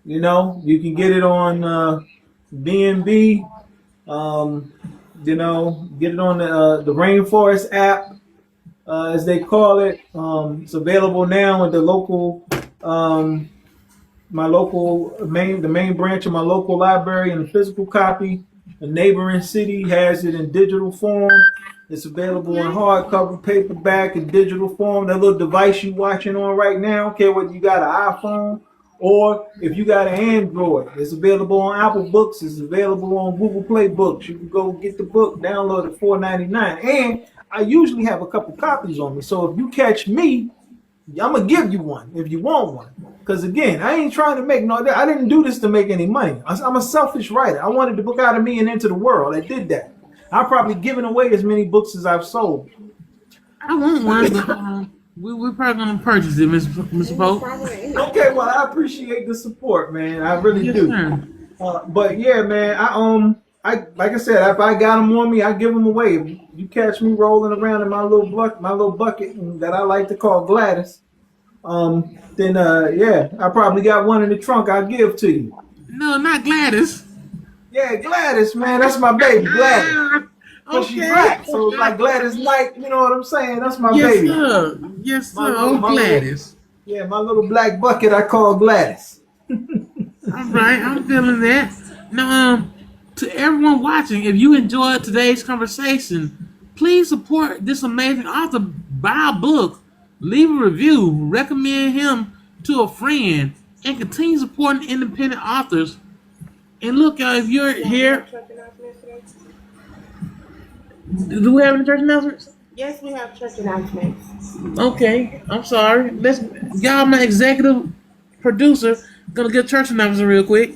S4: You can get it on B&B. Get it on the Rainforest app, as they call it. It's available now at the local, the main branch of my local library in the physical copy. A neighboring city has it in digital form. It's available in hardcover, paperback, and digital form. That little device you watching on right now, okay, whether you got an iPhone or if you got an Android, it's available on Apple Books. It's available on Google Play Books. You can go get the book, download it $4.99. And I usually have a couple copies on me. So if you catch me, I'm going to give you one if you want one. Because again, I ain't trying to I didn't do this to make any money. I'm a selfish writer. I wanted the book out of me and into the world. I did that. I've probably given away as many books as I've sold.
S1: I want one, but we're probably gonna purchase it, Mr. Pope.
S4: Okay, well, I appreciate the support, man. I really
S1: Yes,
S4: do.
S1: sir.
S4: But yeah, man, I like I said, if I got them on me, I give them away. If you catch me rolling around in my little bucket that I like to call Gladys, then yeah, I probably got one in the trunk. I'll give to you.
S1: No, not Gladys.
S4: Yeah, Gladys, man, that's my baby, Gladys. Cause she
S1: Okay.
S4: black, so it's like Gladys Knight. You know what I'm saying? That's my
S1: Yes,
S4: baby.
S1: sir. Yes,
S4: My
S1: sir.
S4: little,
S1: Oh,
S4: my little,
S1: Gladys.
S4: yeah, my little black bucket I call Gladys.
S1: All right, I'm feeling that. Now, to everyone watching, if you enjoyed today's conversation, please support this amazing author. Buy a book, leave a review, recommend him to a friend, and continue supporting independent authors. And look, y'all, if you're here, do we have any church announcements?
S3: Yes, we have church announcements.
S1: Okay, I'm sorry. Let's y'all, my executive producer, gonna get church announcements real quick.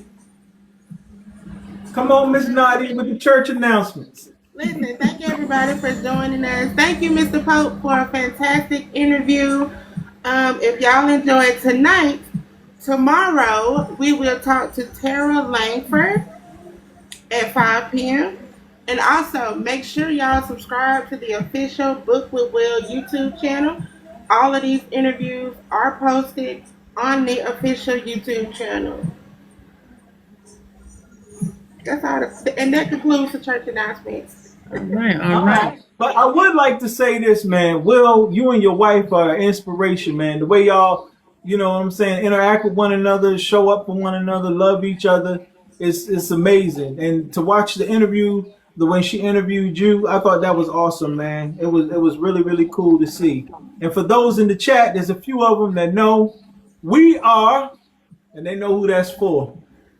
S4: Come on, Miss Naughty, with the church announcements.
S3: Listen, thank you everybody for joining us. Thank you, Mr. Pope, for a fantastic interview. If y'all enjoyed tonight, tomorrow we will talk to Tara Langford at 5 p.m. And also, make sure y'all subscribe to the official Book with Will YouTube channel. All of these interviews are posted on the official YouTube channel. That's all. And that concludes the church announcements.
S1: All right, all right.
S4: But I would like to say this, man. Will, you and your wife are an inspiration, man. The way y'all, you know what I'm saying, interact with one another, show up for one another, love each other, it's amazing. And to watch the interview, the way she interviewed you, I thought that was awesome, man. It was really, really cool to see. And for those in the chat, there's a few of them that know we are, and they know who that's for.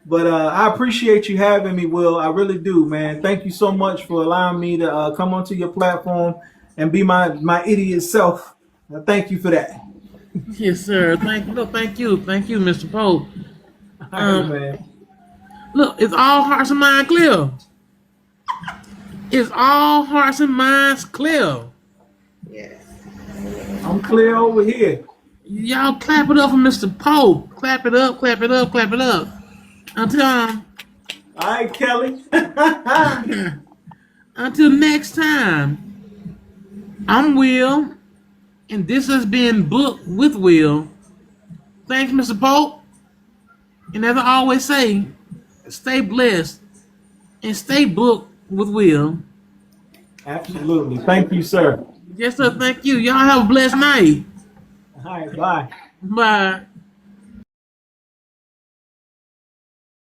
S4: But I appreciate you having me, Will. I really do, man. Thank you so much for allowing me to come onto your platform and be my idiot self. Thank you for that.
S1: Yes, sir. Thank you, Mr. Pope.
S4: All right, man.
S1: Look, it's all hearts and minds clear. It's all hearts and minds clear.
S3: Yes.
S4: I'm clear over here.
S1: Y'all clap it up for Mr. Pope. Clap it up, clap it up, clap it up. Until
S4: All right, Kelly.
S1: until next time, I'm Will, and this has been Book with Will. Thanks, Mr. Pope. And as I always say, stay blessed and stay booked with Will.
S4: Absolutely. Thank you, sir.
S1: Yes, sir. Thank you. Y'all have a blessed night.
S4: All right, bye.
S1: Bye.